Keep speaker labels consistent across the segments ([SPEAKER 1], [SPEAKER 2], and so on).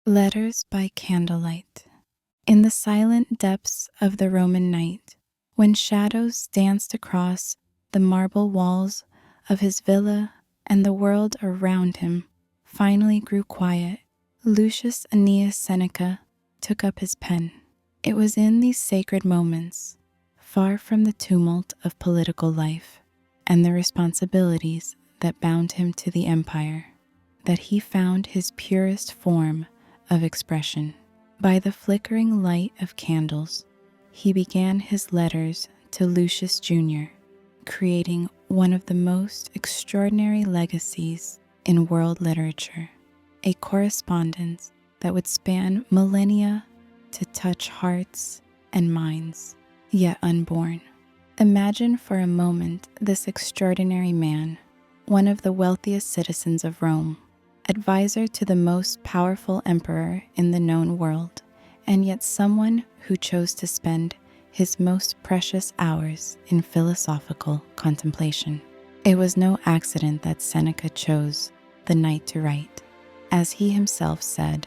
[SPEAKER 1] Letters by Candlelight. In the silent depths of the Roman night, when shadows danced across the marble walls of his villa and the world around him finally grew quiet, Lucius Annaeus Seneca took up his pen. It was in these sacred moments, far from the tumult of political life and the responsibilities that bound him to the empire, that he found his purest form of expression. By the flickering light of candles, he began his letters to Lucius Jr., creating one of the most extraordinary legacies in world literature, a correspondence that would span millennia to touch hearts and minds, yet unborn. Imagine for a moment this extraordinary man, one of the wealthiest citizens of Rome, advisor to the most powerful emperor in the known world, and yet someone who chose to spend his most precious hours in philosophical contemplation. It was no accident that Seneca chose the night to write. As he himself said,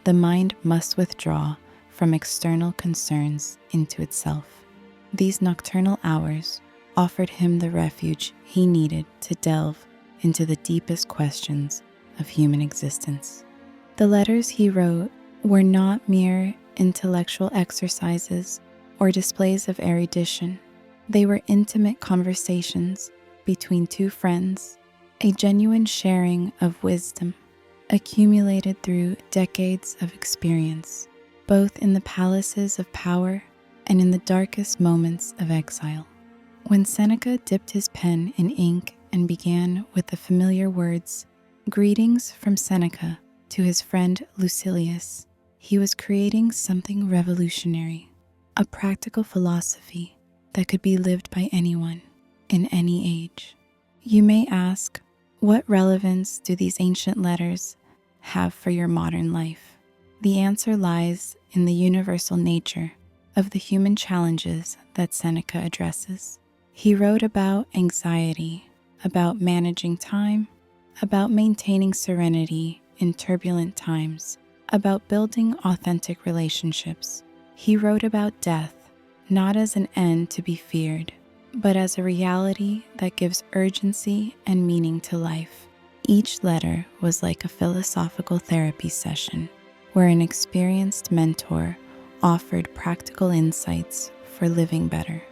[SPEAKER 1] the mind must withdraw from external concerns into itself. These nocturnal hours offered him the refuge he needed to delve into the deepest questions of human existence. The letters he wrote were not mere intellectual exercises or displays of erudition. They were intimate conversations between two friends, a genuine sharing of wisdom accumulated through decades of experience, both in the palaces of power and in the darkest moments of exile. When Seneca dipped his pen in ink and began with the familiar words, "Greetings from Seneca to his friend Lucilius," he was creating something revolutionary, a practical philosophy that could be lived by anyone in any age. You may ask, what relevance do these ancient letters have for your modern life? The answer lies in the universal nature of the human challenges that Seneca addresses. He wrote about anxiety, about managing time, about maintaining serenity in turbulent times, about building authentic relationships. He wrote about death, not as an end to be feared, but as a reality that gives urgency and meaning to life. Each letter was like a philosophical therapy session, where an experienced mentor offered practical insights for living better.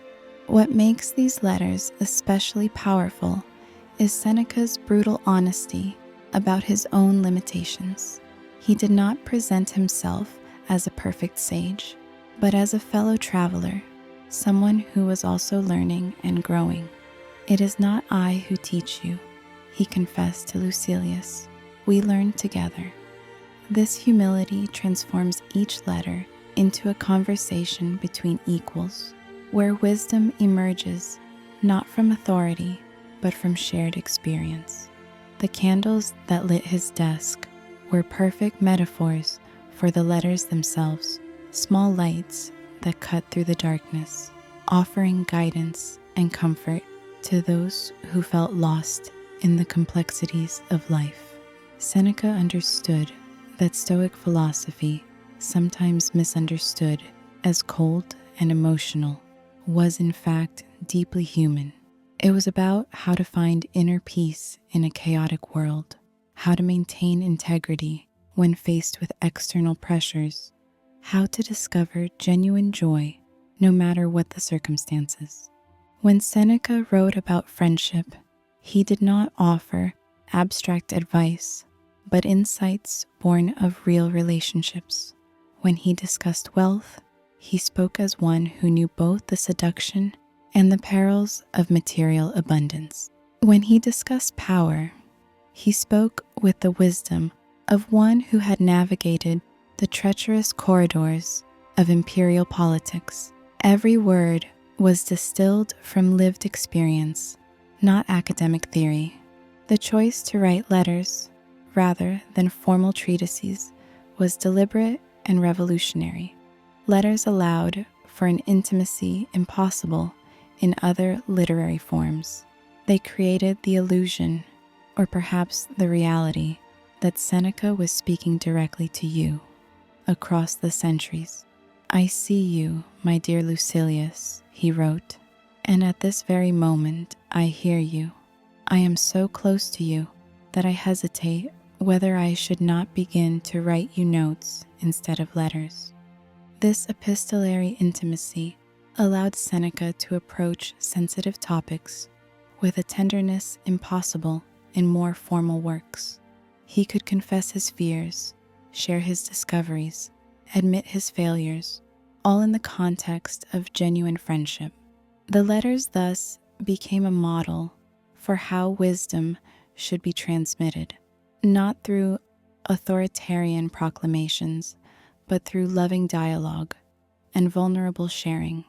[SPEAKER 1] What makes these letters especially powerful is Seneca's brutal honesty about his own limitations. He did not present himself as a perfect sage, but as a fellow traveler, someone who was also learning and growing. "It is not I who teach you," he confessed to Lucilius. "We learn together." This humility transforms each letter into a conversation between equals, where wisdom emerges not from authority, but from shared experience. The candles that lit his desk were perfect metaphors for the letters themselves, small lights that cut through the darkness, offering guidance and comfort to those who felt lost in the complexities of life. Seneca understood that Stoic philosophy, sometimes misunderstood as cold and emotional, was in fact deeply human. It was about how to find inner peace in a chaotic world, how to maintain integrity when faced with external pressures, how to discover genuine joy no matter what the circumstances. When Seneca wrote about friendship, he did not offer abstract advice, but insights born of real relationships. When he discussed wealth, he spoke as one who knew both the seduction and the perils of material abundance. When he discussed power, he spoke with the wisdom of one who had navigated the treacherous corridors of imperial politics. Every word was distilled from lived experience, not academic theory. The choice to write letters rather than formal treatises was deliberate and revolutionary. Letters allowed for an intimacy impossible in other literary forms. They created the illusion, or perhaps the reality, that Seneca was speaking directly to you. across the centuries. I see you, my dear Lucilius, he wrote, and at this very moment I hear you. I am so close to you that I hesitate whether I should not begin to write you notes instead of letters. This epistolary intimacy allowed Seneca to approach sensitive topics with a tenderness impossible in more formal works. He could confess his fears, share his discoveries, admit his failures, all in the context of genuine friendship. The letters thus became a model for how wisdom should be transmitted, not through authoritarian proclamations, but through loving dialogue and vulnerable sharing.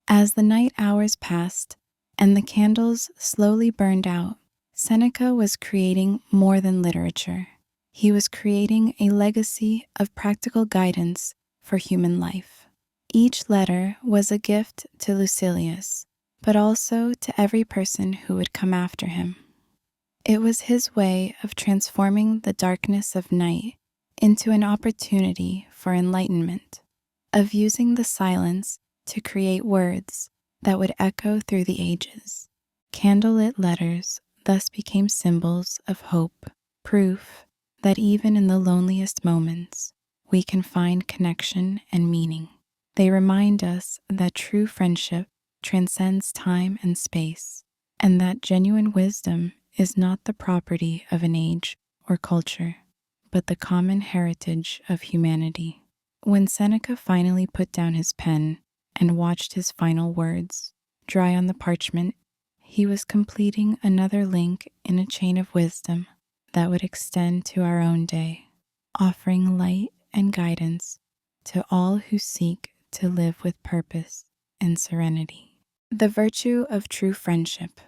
[SPEAKER 1] As the night hours passed and the candles slowly burned out, Seneca was creating more than literature. He was creating a legacy of practical guidance for human life. Each letter was a gift to Lucilius, but also to every person who would come after him. It was his way of transforming the darkness of night into an opportunity for enlightenment, of using the silence to create words that would echo through the ages. Candlelit letters thus became symbols of hope, proof that even in the loneliest moments, we can find connection and meaning. They remind us that true friendship transcends time and space, and that genuine wisdom is not the property of an age or culture, but the common heritage of humanity. When Seneca finally put down his pen and watched his final words dry on the parchment, he was completing another link in a chain of wisdom that would extend to our own day, offering light and guidance to all who seek to live with purpose and serenity. The virtue of true friendship.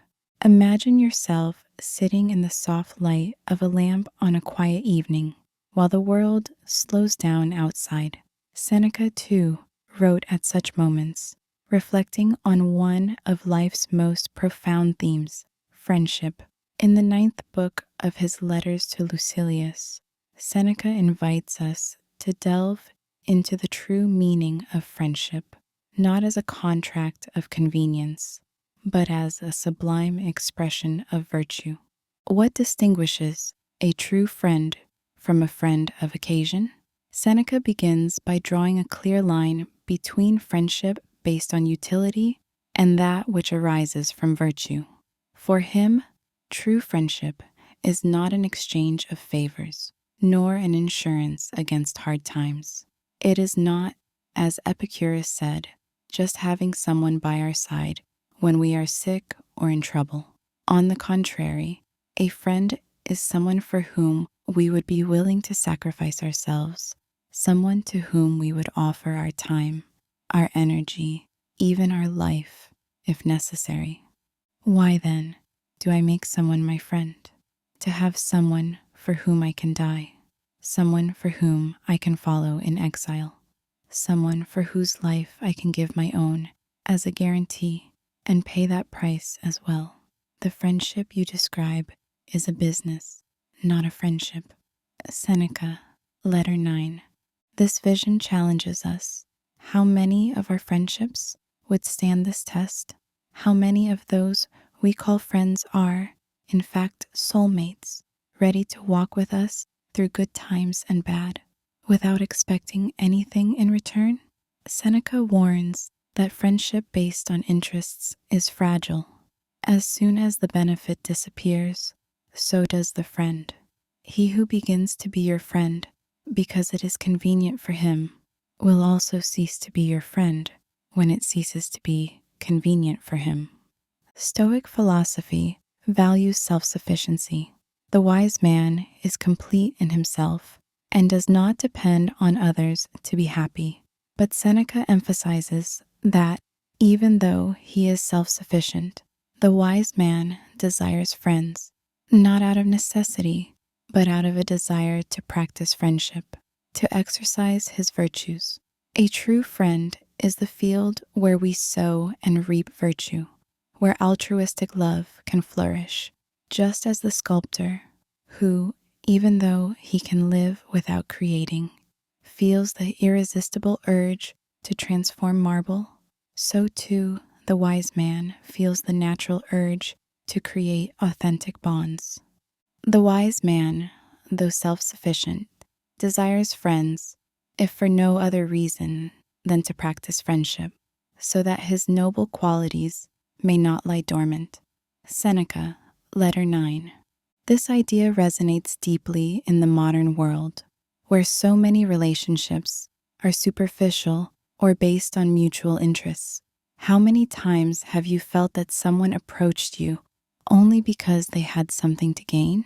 [SPEAKER 1] Imagine yourself sitting in the soft light of a lamp on a quiet evening while the world slows down outside. Seneca, too, wrote at such moments, reflecting on one of life's most profound themes, friendship. In the 9th book of his Letters to Lucilius, Seneca invites us to delve into the true meaning of friendship, not as a contract of convenience, but as a sublime expression of virtue. What distinguishes a true friend from a friend of occasion? Seneca begins by drawing a clear line between friendship based on utility and that which arises from virtue. For him, true friendship is not an exchange of favors, nor an insurance against hard times. It is not, as Epicurus said, just having someone by our side when we are sick or in trouble. On the contrary, a friend is someone for whom we would be willing to sacrifice ourselves, someone to whom we would offer our time, our energy, even our life, if necessary. Why then do I make someone my friend? To have someone for whom I can die, someone for whom I can follow in exile, someone for whose life I can give my own as a guarantee and pay that price as well. The friendship you describe is a business, not a friendship. Seneca, Letter 9. This vision challenges us. How many of our friendships would stand this test? How many of those we call friends are, in fact, soulmates, ready to walk with us through good times and bad, without expecting anything in return? Seneca warns that friendship based on interests is fragile. As soon as the benefit disappears, so does the friend. He who begins to be your friend because it is convenient for him will also cease to be your friend when it ceases to be convenient for him. Stoic philosophy values self-sufficiency. The wise man is complete in himself and does not depend on others to be happy. But Seneca emphasizes that even though he is self-sufficient, the wise man desires friends, not out of necessity, but out of a desire to practice friendship, to exercise his virtues. A true friend is the field where we sow and reap virtue, where altruistic love can flourish, just as the sculptor, who, even though he can live without creating, feels the irresistible urge to transform marble, so too the wise man feels the natural urge to create authentic bonds. The wise man, though self-sufficient, desires friends, if for no other reason than to practice friendship, so that his noble qualities may not lie dormant. Seneca, Letter 9. This idea resonates deeply in the modern world, where so many relationships are superficial or based on mutual interests. How many times have you felt that someone approached you only because they had something to gain?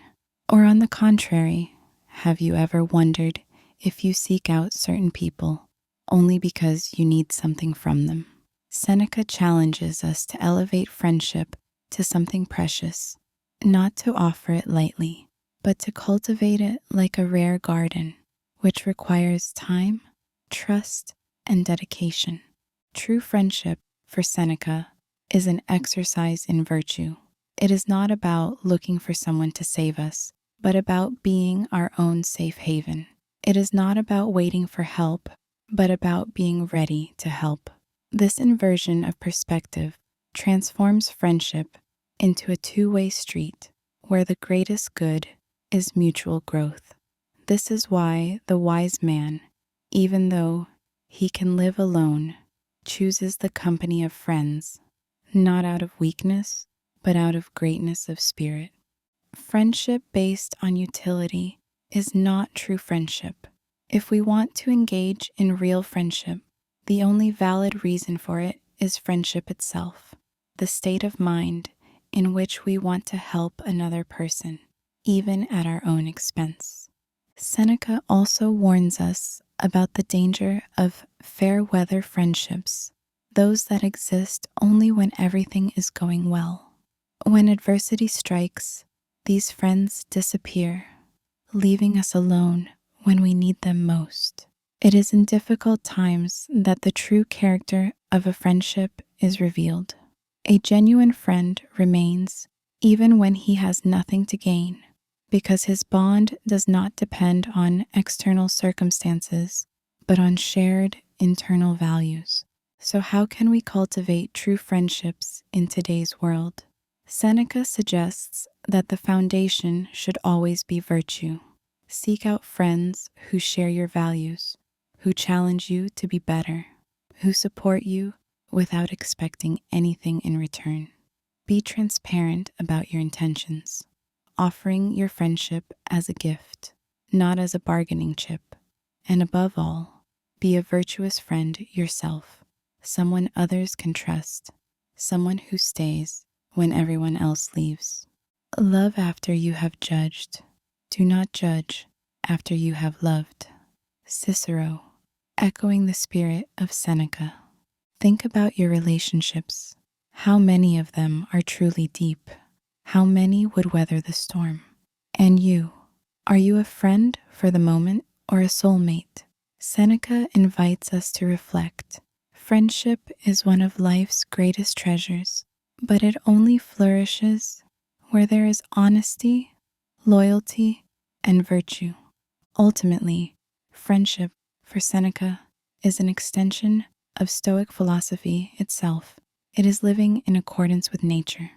[SPEAKER 1] Or on the contrary, have you ever wondered if you seek out certain people only because you need something from them? Seneca challenges us to elevate friendship to something precious, not to offer it lightly, but to cultivate it like a rare garden, which requires time, trust, and dedication. True friendship, for Seneca, is an exercise in virtue. It is not about looking for someone to save us, but about being our own safe haven. It is not about waiting for help, but about being ready to help. This inversion of perspective transforms friendship into a two-way street where the greatest good is mutual growth. This is why the wise man, even though he can live alone, chooses the company of friends, not out of weakness, but out of greatness of spirit. Friendship based on utility is not true friendship. If we want to engage in real friendship, the only valid reason for it is friendship itself, the state of mind in which we want to help another person, even at our own expense. Seneca also warns us about the danger of fair weather friendships, those that exist only when everything is going well. When adversity strikes, these friends disappear, leaving us alone when we need them most. It is in difficult times that the true character of a friendship is revealed. A genuine friend remains even when he has nothing to gain, because his bond does not depend on external circumstances, but on shared internal values. So how can we cultivate true friendships in today's world? Seneca suggests that the foundation should always be virtue. Seek out friends who share your values, who challenge you to be better, who support you without expecting anything in return. Be transparent about your intentions, offering your friendship as a gift, not as a bargaining chip. And above all, be a virtuous friend yourself, someone others can trust, someone who stays when everyone else leaves. Love after you have judged. Do not judge after you have loved. Cicero, echoing the spirit of Seneca. Think about your relationships. How many of them are truly deep? How many would weather the storm? And you, are you a friend for the moment or a soulmate? Seneca invites us to reflect. Friendship is one of life's greatest treasures, but it only flourishes where there is honesty, loyalty, and virtue. Ultimately, friendship, for Seneca, is an extension of Stoic philosophy itself. It is living in accordance with nature,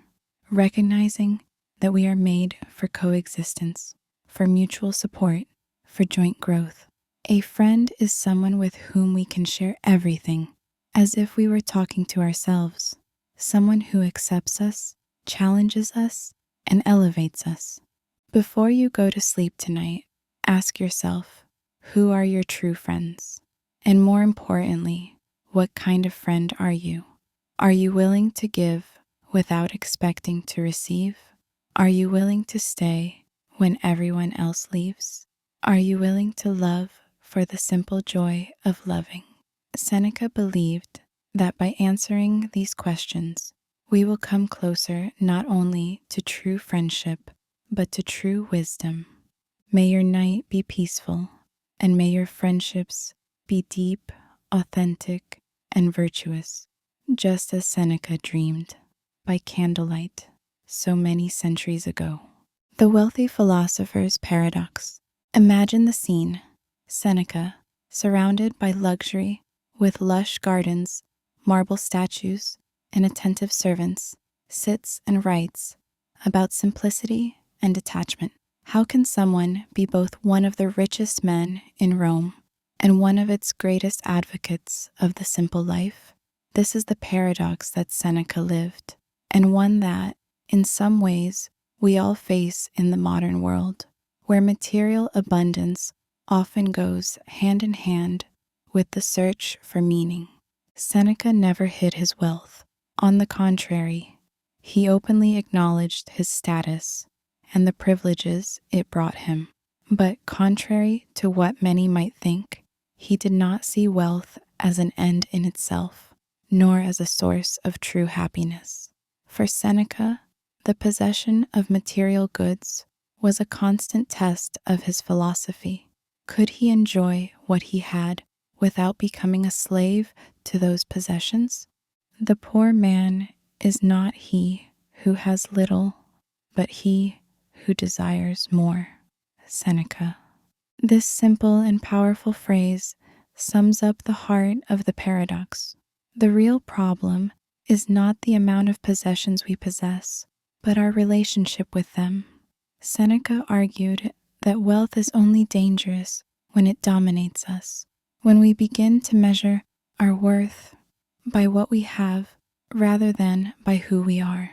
[SPEAKER 1] recognizing that we are made for coexistence, for mutual support, for joint growth. A friend is someone with whom we can share everything, as if we were talking to ourselves, someone who accepts us, challenges us, and elevates us. Before you go to sleep tonight, ask yourself, who are your true friends? And more importantly, what kind of friend are you? Are you willing to give without expecting to receive? Are you willing to stay when everyone else leaves? Are you willing to love for the simple joy of loving? Seneca believed that by answering these questions, we will come closer not only to true friendship, but to true wisdom. May your night be peaceful, and may your friendships be deep, authentic, and virtuous, just as Seneca dreamed by candlelight so many centuries ago. The wealthy philosopher's paradox. Imagine the scene. Seneca, surrounded by luxury, with lush gardens, marble statues, and attentive servants, sits and writes about simplicity and detachment. How can someone be both one of the richest men in Rome and one of its greatest advocates of the simple life? This is the paradox that Seneca lived, and one that, in some ways, we all face in the modern world, where material abundance often goes hand in hand with the search for meaning. Seneca never hid his wealth. On the contrary, he openly acknowledged his status and the privileges it brought him. But contrary to what many might think, he did not see wealth as an end in itself, nor as a source of true happiness. For Seneca, the possession of material goods was a constant test of his philosophy. Could he enjoy what he had without becoming a slave to those possessions? The poor man is not he who has little, but he who desires more. Seneca. This simple and powerful phrase sums up the heart of the paradox. The real problem is not the amount of possessions we possess, but our relationship with them. Seneca argued that wealth is only dangerous when it dominates us, when we begin to measure our worth by what we have rather than by who we are.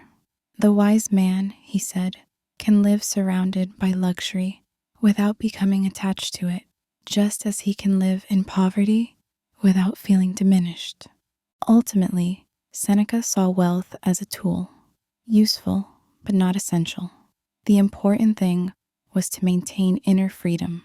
[SPEAKER 1] The wise man, he said, can live surrounded by luxury without becoming attached to it, just as he can live in poverty without feeling diminished. Ultimately, Seneca saw wealth as a tool, useful but not essential. The important thing was to maintain inner freedom,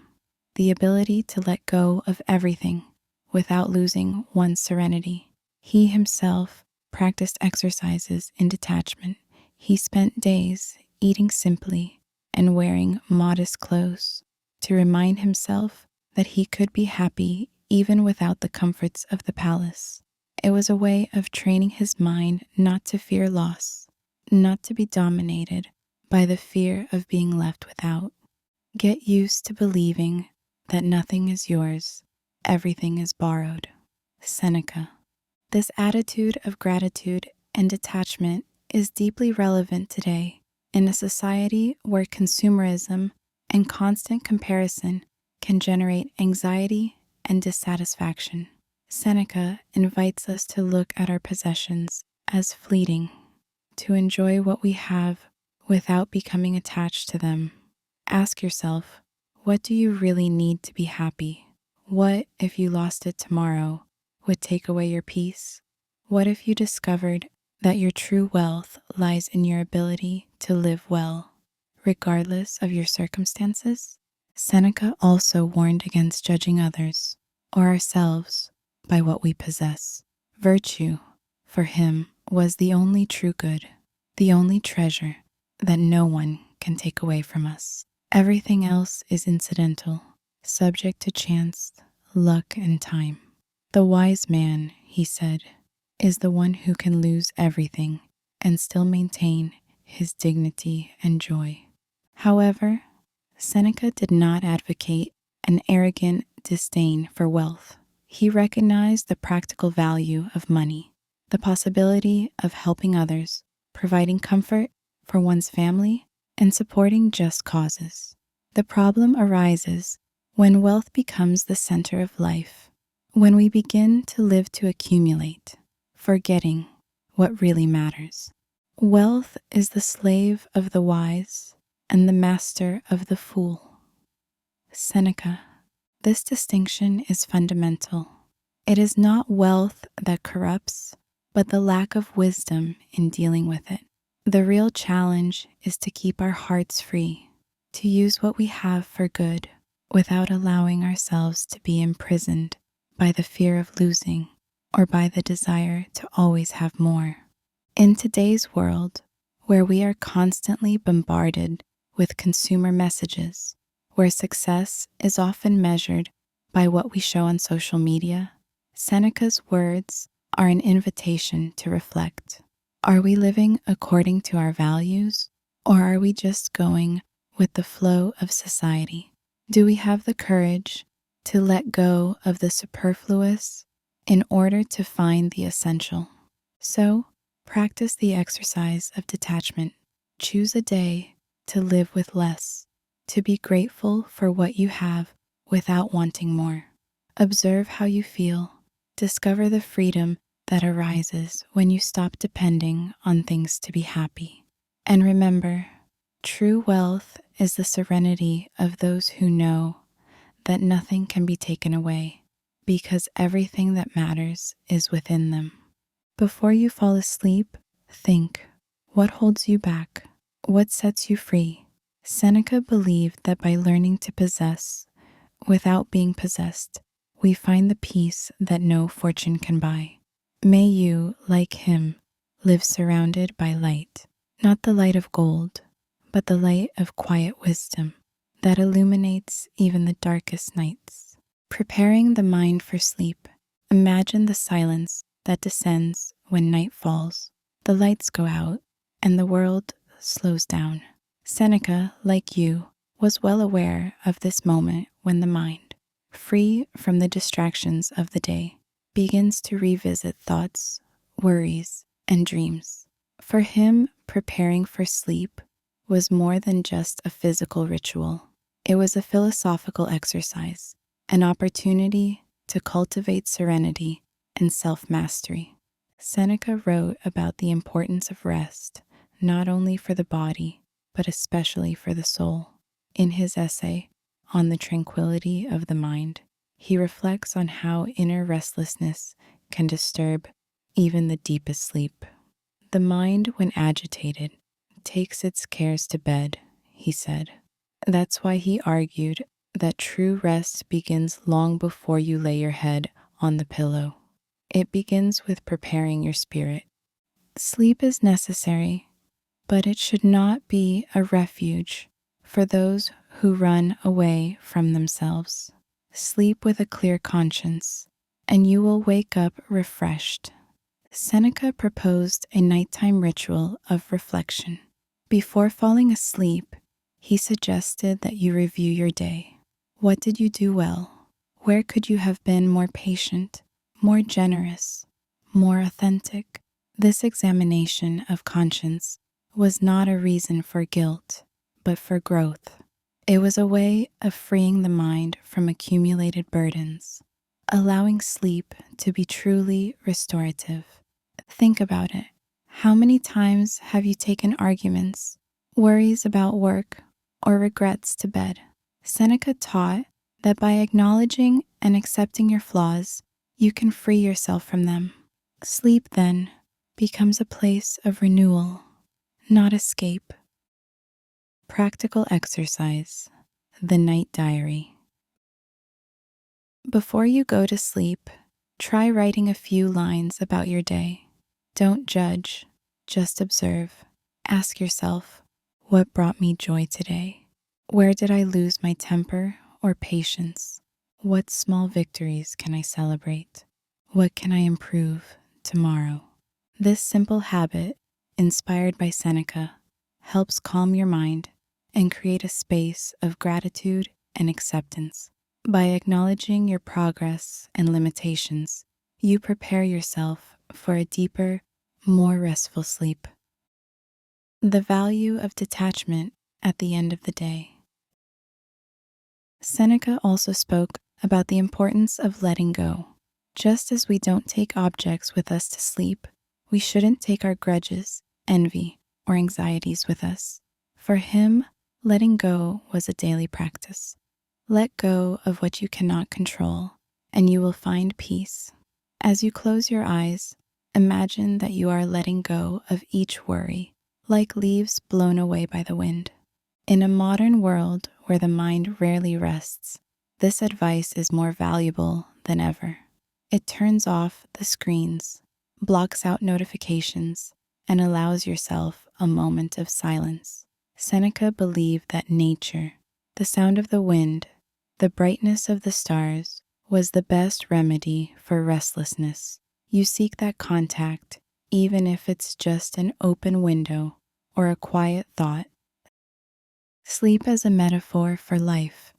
[SPEAKER 1] the ability to let go of everything without losing one's serenity. He himself practiced exercises in detachment. He spent days eating simply and wearing modest clothes to remind himself that he could be happy even without the comforts of the palace. It was a way of training his mind not to fear loss, not to be dominated by the fear of being left without. Get used to believing that nothing is yours, everything is borrowed. Seneca. This attitude of gratitude and detachment is deeply relevant today in a society where consumerism and constant comparison can generate anxiety and dissatisfaction. Seneca invites us to look at our possessions as fleeting, to enjoy what we have without becoming attached to them. Ask yourself, what do you really need to be happy? What if you lost it tomorrow would take away your peace? What if you discovered that your true wealth lies in your ability to live well, regardless of your circumstances? Seneca also warned against judging others or ourselves by what we possess. Virtue, for him, was the only true good, the only treasure that no one can take away from us. Everything else is incidental, subject to chance, luck, and time. The wise man, he said, is the one who can lose everything and still maintain his dignity and joy. However, Seneca did not advocate an arrogant disdain for wealth. He recognized the practical value of money, the possibility of helping others, providing comfort for one's family, and supporting just causes. The problem arises when wealth becomes the center of life, when we begin to live to accumulate, forgetting what really matters. Wealth is the slave of the wise and the master of the fool. Seneca. This distinction is fundamental. It is not wealth that corrupts, but the lack of wisdom in dealing with it. The real challenge is to keep our hearts free, to use what we have for good without allowing ourselves to be imprisoned by the fear of losing or by the desire to always have more. In today's world, where we are constantly bombarded with consumer messages, where success is often measured by what we show on social media, Seneca's words are an invitation to reflect. Are we living according to our values, or are we just going with the flow of society? Do we have the courage to let go of the superfluous in order to find the essential. So, practice the exercise of detachment. Choose a day to live with less, to be grateful for what you have without wanting more. Observe how you feel. Discover the freedom that arises when you stop depending on things to be happy. And remember, true wealth is the serenity of those who know that nothing can be taken away, because everything that matters is within them. Before you fall asleep, think, what holds you back? What sets you free? Seneca believed that by learning to possess without being possessed, we find the peace that no fortune can buy. May you, like him, live surrounded by light, not the light of gold, but the light of quiet wisdom that illuminates even the darkest nights. Preparing the mind for sleep, imagine the silence that descends when night falls. The lights go out and the world slows down. Seneca, like you, was well aware of this moment when the mind, free from the distractions of the day, begins to revisit thoughts, worries, and dreams. For him, preparing for sleep was more than just a physical ritual. It was a philosophical exercise, an opportunity to cultivate serenity and self-mastery. Seneca wrote about the importance of rest, not only for the body, but especially for the soul. In his essay on the tranquility of the mind, he reflects on how inner restlessness can disturb even the deepest sleep. The mind, when agitated, takes its cares to bed, he said. That's why he argued that true rest begins long before you lay your head on the pillow. It begins with preparing your spirit. Sleep is necessary, but it should not be a refuge for those who run away from themselves. Sleep with a clear conscience, and you will wake up refreshed. Seneca proposed a nighttime ritual of reflection. Before falling asleep, he suggested that you review your day. What did you do well? Where could you have been more patient, more generous, more authentic? This examination of conscience was not a reason for guilt, but for growth. It was a way of freeing the mind from accumulated burdens, allowing sleep to be truly restorative. Think about it. How many times have you taken arguments, worries about work, or regrets to bed? Seneca taught that by acknowledging and accepting your flaws, you can free yourself from them. Sleep, then, becomes a place of renewal, not escape. Practical exercise, the night diary. Before you go to sleep, try writing a few lines about your day. Don't judge, just observe. Ask yourself, what brought me joy today? Where did I lose my temper or patience? What small victories can I celebrate? What can I improve tomorrow? This simple habit, inspired by Seneca, helps calm your mind and create a space of gratitude and acceptance. By acknowledging your progress and limitations, you prepare yourself for a deeper, more restful sleep. The value of detachment at the end of the day. Seneca also spoke about the importance of letting go. Just as we don't take objects with us to sleep, we shouldn't take our grudges, envy, or anxieties with us. For him, letting go was a daily practice. Let go of what you cannot control, and you will find peace. As you close your eyes, imagine that you are letting go of each worry, like leaves blown away by the wind. In a modern world where the mind rarely rests, this advice is more valuable than ever. It turns off the screens, blocks out notifications, and allows yourself a moment of silence. Seneca believed that nature, the sound of the wind, the brightness of the stars, was the best remedy for restlessness. You seek that contact, even if it's just an open window or a quiet thought. Sleep as a metaphor for life.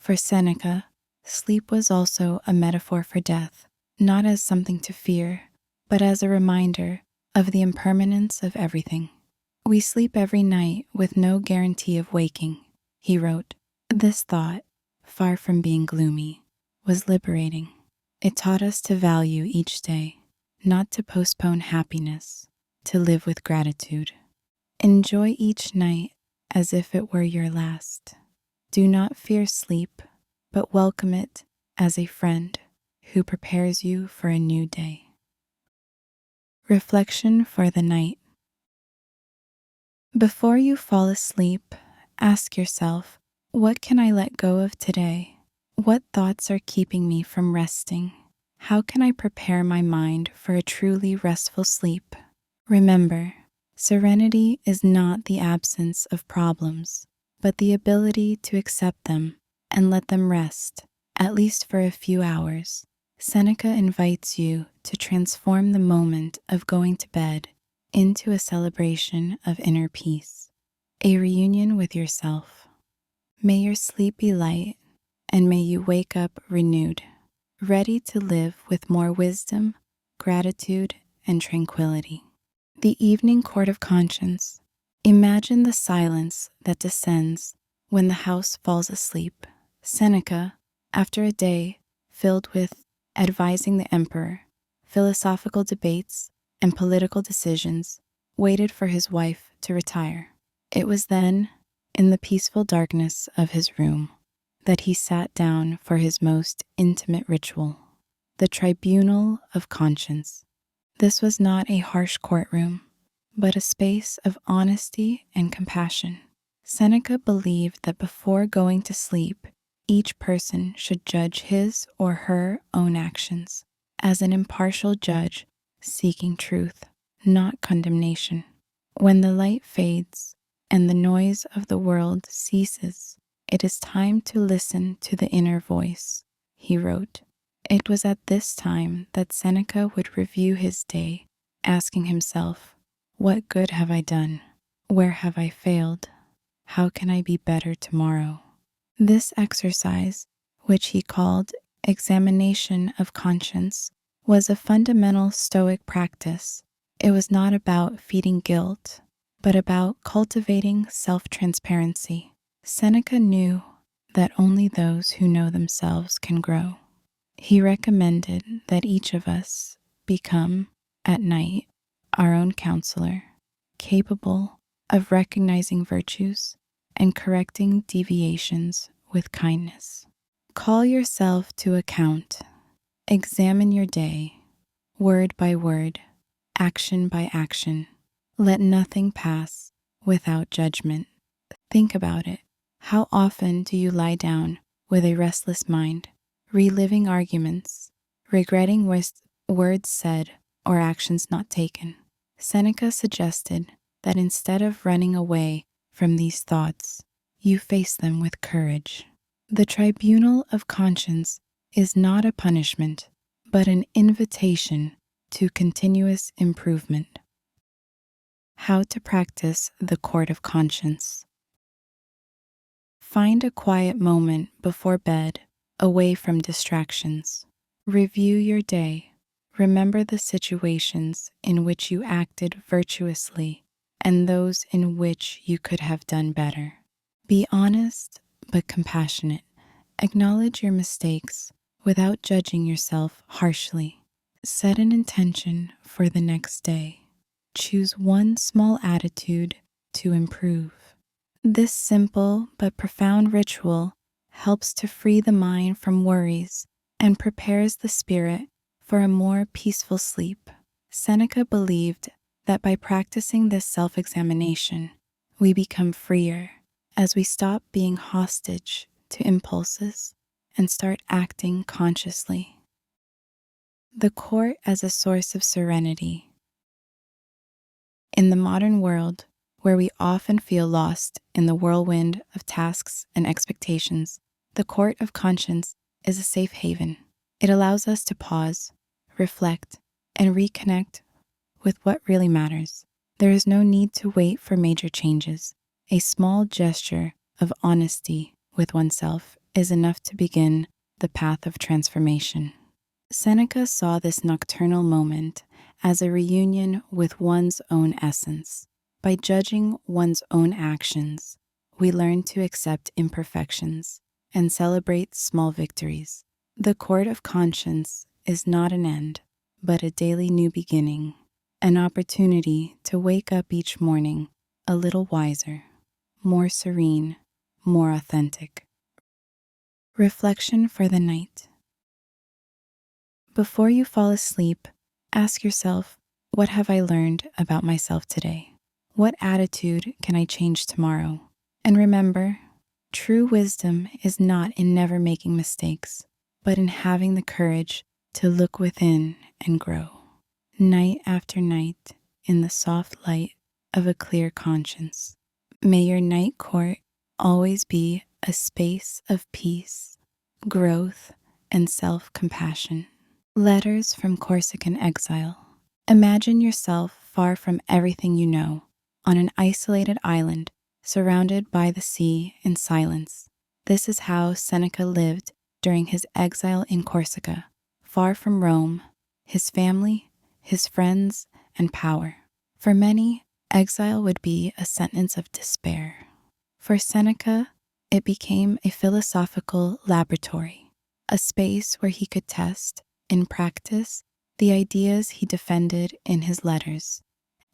[SPEAKER 1] For Seneca, sleep was also a metaphor for death, not as something to fear, but as a reminder of the impermanence of everything. We sleep every night with no guarantee of waking, he wrote. This thought, far from being gloomy, was liberating. It taught us to value each day, not to postpone happiness, to live with gratitude. Enjoy each night as if it were your last. Do not fear sleep, but welcome it as a friend who prepares you for a new day. Reflection for the night. Before you fall asleep, ask yourself, what can I let go of today? What thoughts are keeping me from resting? How can I prepare my mind for a truly restful sleep? Remember, serenity is not the absence of problems, but the ability to accept them and let them rest, at least for a few hours. Seneca invites you to transform the moment of going to bed into a celebration of inner peace, a reunion with yourself. May your sleep be light, and may you wake up renewed, ready to live with more wisdom, gratitude, and tranquility. The evening court of conscience. Imagine the silence that descends when the house falls asleep. Seneca, after a day filled with advising the emperor, philosophical debates, and political decisions, waited for his wife to retire. It was then, in the peaceful darkness of his room, that he sat down for his most intimate ritual, the tribunal of conscience. This was not a harsh courtroom, but a space of honesty and compassion. Seneca believed that before going to sleep, each person should judge his or her own actions as an impartial judge seeking truth, not condemnation. When the light fades and the noise of the world ceases, it is time to listen to the inner voice, he wrote. It was at this time that Seneca would review his day, asking himself, what good have I done? Where have I failed? How can I be better tomorrow? This exercise, which he called examination of conscience, was a fundamental Stoic practice. It was not about feeding guilt, but about cultivating self-transparency. Seneca knew that only those who know themselves can grow. He recommended that each of us become, at night, our own counselor, capable of recognizing virtues and correcting deviations with kindness. Call yourself to account. Examine your day, word by word, action by action. Let nothing pass without judgment. Think about it. How often do you lie down with a restless mind, reliving arguments, regretting words said or actions not taken? Seneca suggested that instead of running away from these thoughts, you face them with courage. The tribunal of conscience is not a punishment, but an invitation to continuous improvement. How to practice the court of conscience. Find a quiet moment before bed, away from distractions. Review your day. Remember the situations in which you acted virtuously and those in which you could have done better. Be honest but compassionate. Acknowledge your mistakes without judging yourself harshly. Set an intention for the next day. Choose one small attitude to improve. This simple but profound ritual helps to free the mind from worries and prepares the spirit for a more peaceful sleep. Seneca believed that by practicing this self-examination, we become freer as we stop being hostage to impulses and start acting consciously. The court as a source of serenity. In the modern world, where we often feel lost in the whirlwind of tasks and expectations, the court of conscience is a safe haven. It allows us to pause, reflect, and reconnect with what really matters. There is no need to wait for major changes. A small gesture of honesty with oneself is enough to begin the path of transformation. Seneca saw this nocturnal moment as a reunion with one's own essence. By judging one's own actions, we learn to accept imperfections and celebrate small victories. The court of conscience is not an end, but a daily new beginning, an opportunity to wake up each morning a little wiser, more serene, more authentic. Reflection for the night. Before you fall asleep, ask yourself, what have I learned about myself today? What attitude can I change tomorrow? And remember, true wisdom is not in never making mistakes, but in having the courage to look within and grow. Night after night, in the soft light of a clear conscience. May your night court always be a space of peace, growth, and self-compassion. Letters from Corsican Exile. Imagine yourself far from everything you know, on an isolated island, surrounded by the sea in silence. This is how Seneca lived during his exile in Corsica, far from Rome, his family, his friends, and power. For many, exile would be a sentence of despair. For Seneca, it became a philosophical laboratory, a space where he could test, in practice, the ideas he defended in his letters.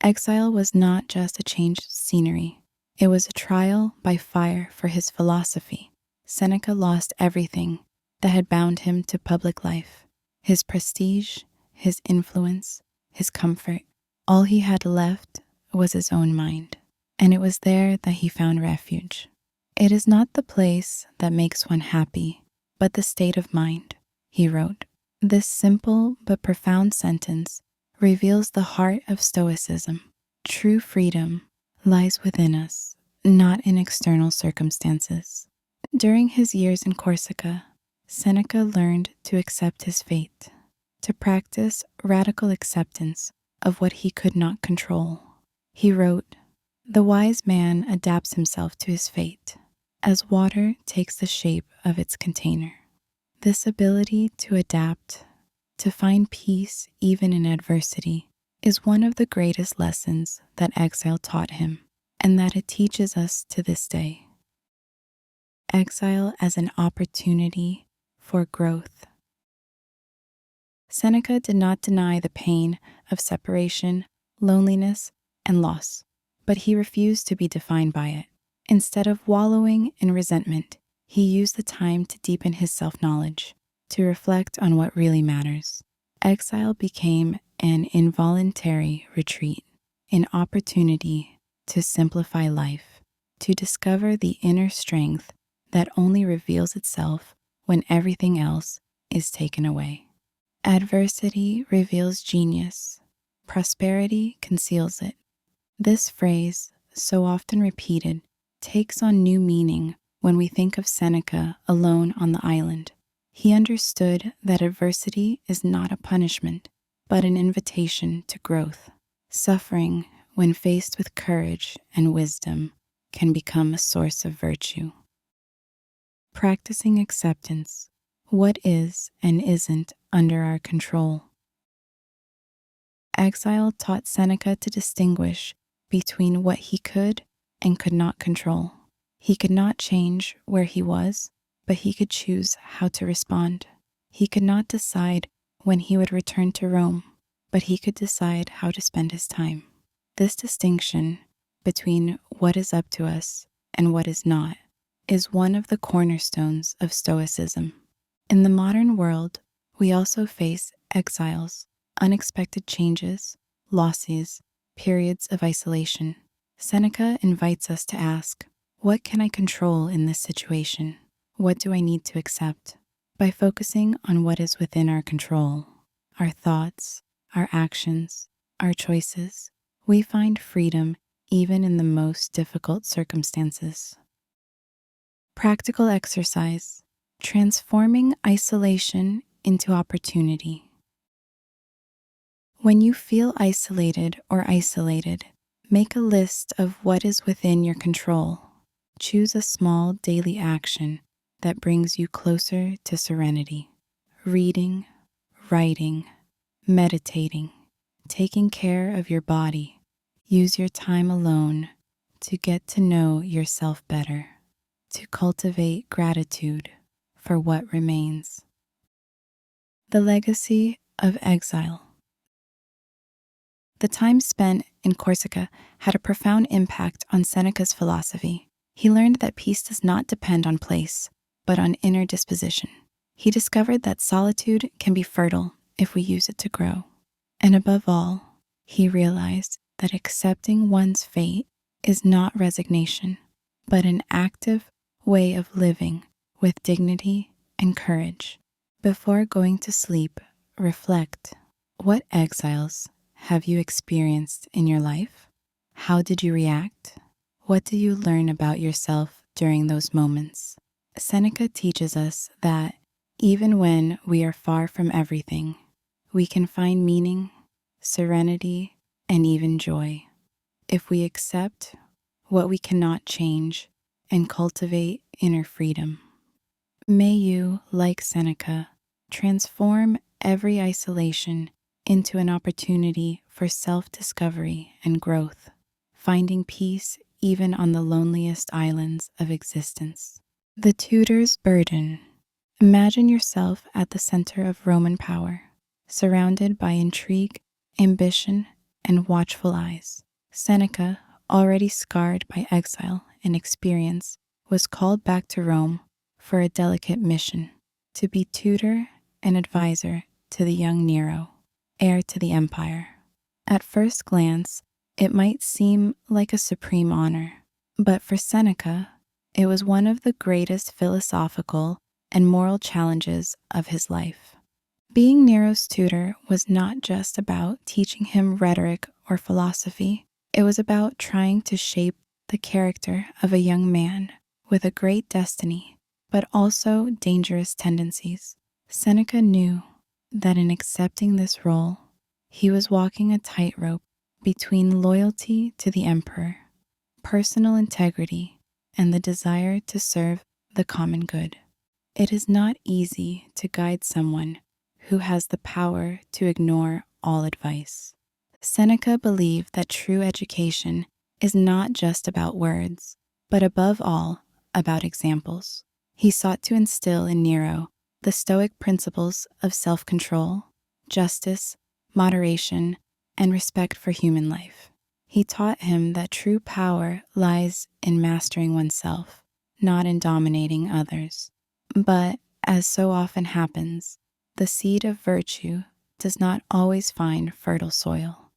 [SPEAKER 1] Exile was not just a change of scenery. It was a trial by fire for his philosophy. Seneca lost everything that had bound him to public life. His prestige, his influence, his comfort. All he had left was his own mind. And it was there that he found refuge. It is not the place that makes one happy, but the state of mind, he wrote. This simple but profound sentence reveals the heart of Stoicism. True freedom lies within us, not in external circumstances. During his years in Corsica, Seneca learned to accept his fate, to practice radical acceptance of what he could not control. He wrote, "The wise man adapts himself to his fate, as water takes the shape of its container." This ability to adapt, to find peace even in adversity, is one of the greatest lessons that exile taught him, and that it teaches us to this day. Exile as an opportunity for growth. Seneca did not deny the pain of separation, loneliness, and loss, but he refused to be defined by it. Instead of wallowing in resentment, he used the time to deepen his self-knowledge, to reflect on what really matters. Exile became an involuntary retreat, an opportunity to simplify life, to discover the inner strength that only reveals itself when everything else is taken away. Adversity reveals genius. Prosperity conceals it. This phrase, so often repeated, takes on new meaning when we think of Seneca alone on the island. He understood that adversity is not a punishment, but an invitation to growth. Suffering, when faced with courage and wisdom, can become a source of virtue. Practicing acceptance. What is and isn't under our control. Exile taught Seneca to distinguish between what he could and could not control. He could not change where he was, but he could choose how to respond. He could not decide when he would return to Rome, but he could decide how to spend his time. This distinction between what is up to us and what is not is one of the cornerstones of Stoicism. In the modern world, we also face exiles, unexpected changes, losses, periods of isolation. Seneca invites us to ask, what can I control in this situation? What do I need to accept? By focusing on what is within our control, our thoughts, our actions, our choices, we find freedom even in the most difficult circumstances. Practical exercise. Transforming isolation into opportunity. When you feel isolated or isolated, make a list of what is within your control. Choose a small daily action that brings you closer to serenity. Reading, writing, meditating, taking care of your body. Use your time alone to get to know yourself better, to cultivate gratitude for what remains. The legacy of exile. The time spent in Corsica had a profound impact on Seneca's philosophy. He learned that peace does not depend on place, but on inner disposition. He discovered that solitude can be fertile if we use it to grow. And above all, he realized that accepting one's fate is not resignation, but an active way of living with dignity and courage. Before going to sleep, reflect. What exiles have you experienced in your life? How did you react? What do you learn about yourself during those moments? Seneca teaches us that even when we are far from everything, we can find meaning, serenity, and even joy if we accept what we cannot change and cultivate inner freedom. May you, like Seneca, transform every isolation into an opportunity for self-discovery and growth, finding peace even on the loneliest islands of existence. The Tutor's burden. Imagine yourself at the center of Roman power, surrounded by intrigue, ambition, and watchful eyes. Seneca, already scarred by exile and experience, was called back to Rome for a delicate mission, to be tutor and advisor to the young Nero, heir to the empire. At first glance, it might seem like a supreme honor, but for Seneca, it was one of the greatest philosophical and moral challenges of his life. Being Nero's tutor was not just about teaching him rhetoric or philosophy. It was about trying to shape the character of a young man with a great destiny, but also dangerous tendencies. Seneca knew that in accepting this role, he was walking a tightrope between loyalty to the emperor, personal integrity, and the desire to serve the common good. It is not easy to guide someone who has the power to ignore all advice. Seneca believed that true education is not just about words, but above all, about examples. He sought to instill in Nero the Stoic principles of self-control, justice, moderation, and respect for human life. He taught him that true power lies in mastering oneself, not in dominating others. But, as so often happens, the seed of virtue does not always find fertile soil.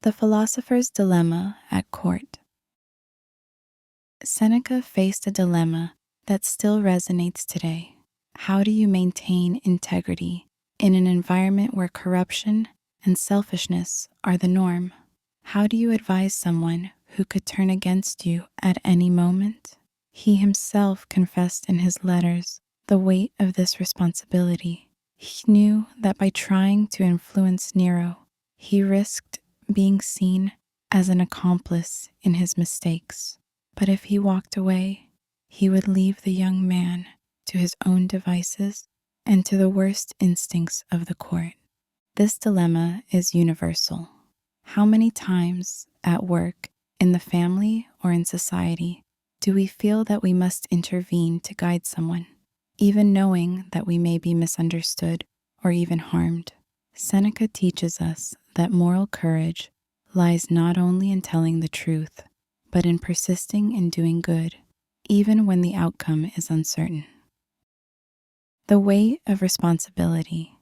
[SPEAKER 1] The philosopher's dilemma at court. Seneca faced a dilemma that still resonates today. How do you maintain integrity in an environment where corruption and selfishness are the norm? How do you advise someone who could turn against you at any moment? He himself confessed in his letters the weight of this responsibility. He knew that by trying to influence Nero, he risked being seen as an accomplice in his mistakes. But if he walked away, he would leave the young man to his own devices and to the worst instincts of the court. This dilemma is universal. How many times at work, in the family, or in society, do we feel that we must intervene to guide someone, even knowing that we may be misunderstood or even harmed? Seneca teaches us that moral courage lies not only in telling the truth, but in persisting in doing good, even when the outcome is uncertain. The weight of responsibility.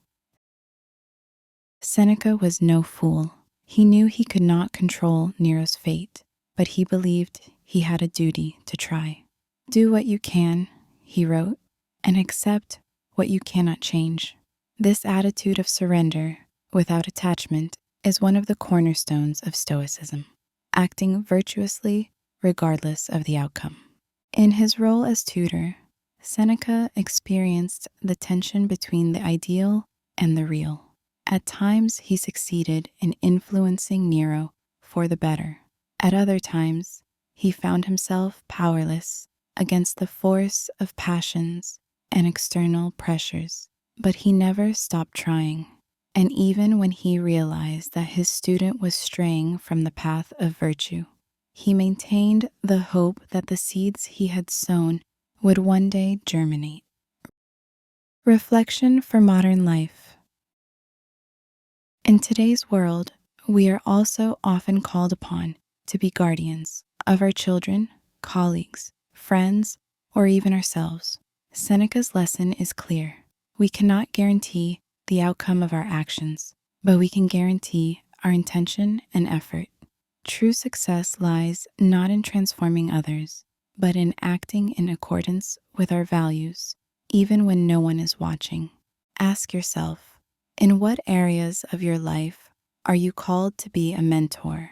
[SPEAKER 1] Seneca was no fool. He knew he could not control Nero's fate, but he believed he had a duty to try. Do what you can, he wrote, and accept what you cannot change. This attitude of surrender, without attachment, is one of the cornerstones of Stoicism, acting virtuously regardless of the outcome. In his role as tutor, Seneca experienced the tension between the ideal and the real. At times, he succeeded in influencing Nero for the better. At other times, he found himself powerless against the force of passions and external pressures. But he never stopped trying. And even when he realized that his student was straying from the path of virtue, he maintained the hope that the seeds he had sown would one day germinate. Reflection for modern life. In today's world, we are also often called upon to be guardians of our children, colleagues, friends, or even ourselves. Seneca's lesson is clear. We cannot guarantee the outcome of our actions, but we can guarantee our intention and effort. True success lies not in transforming others, but in acting in accordance with our values, even when no one is watching. Ask yourself, in what areas of your life are you called to be a mentor?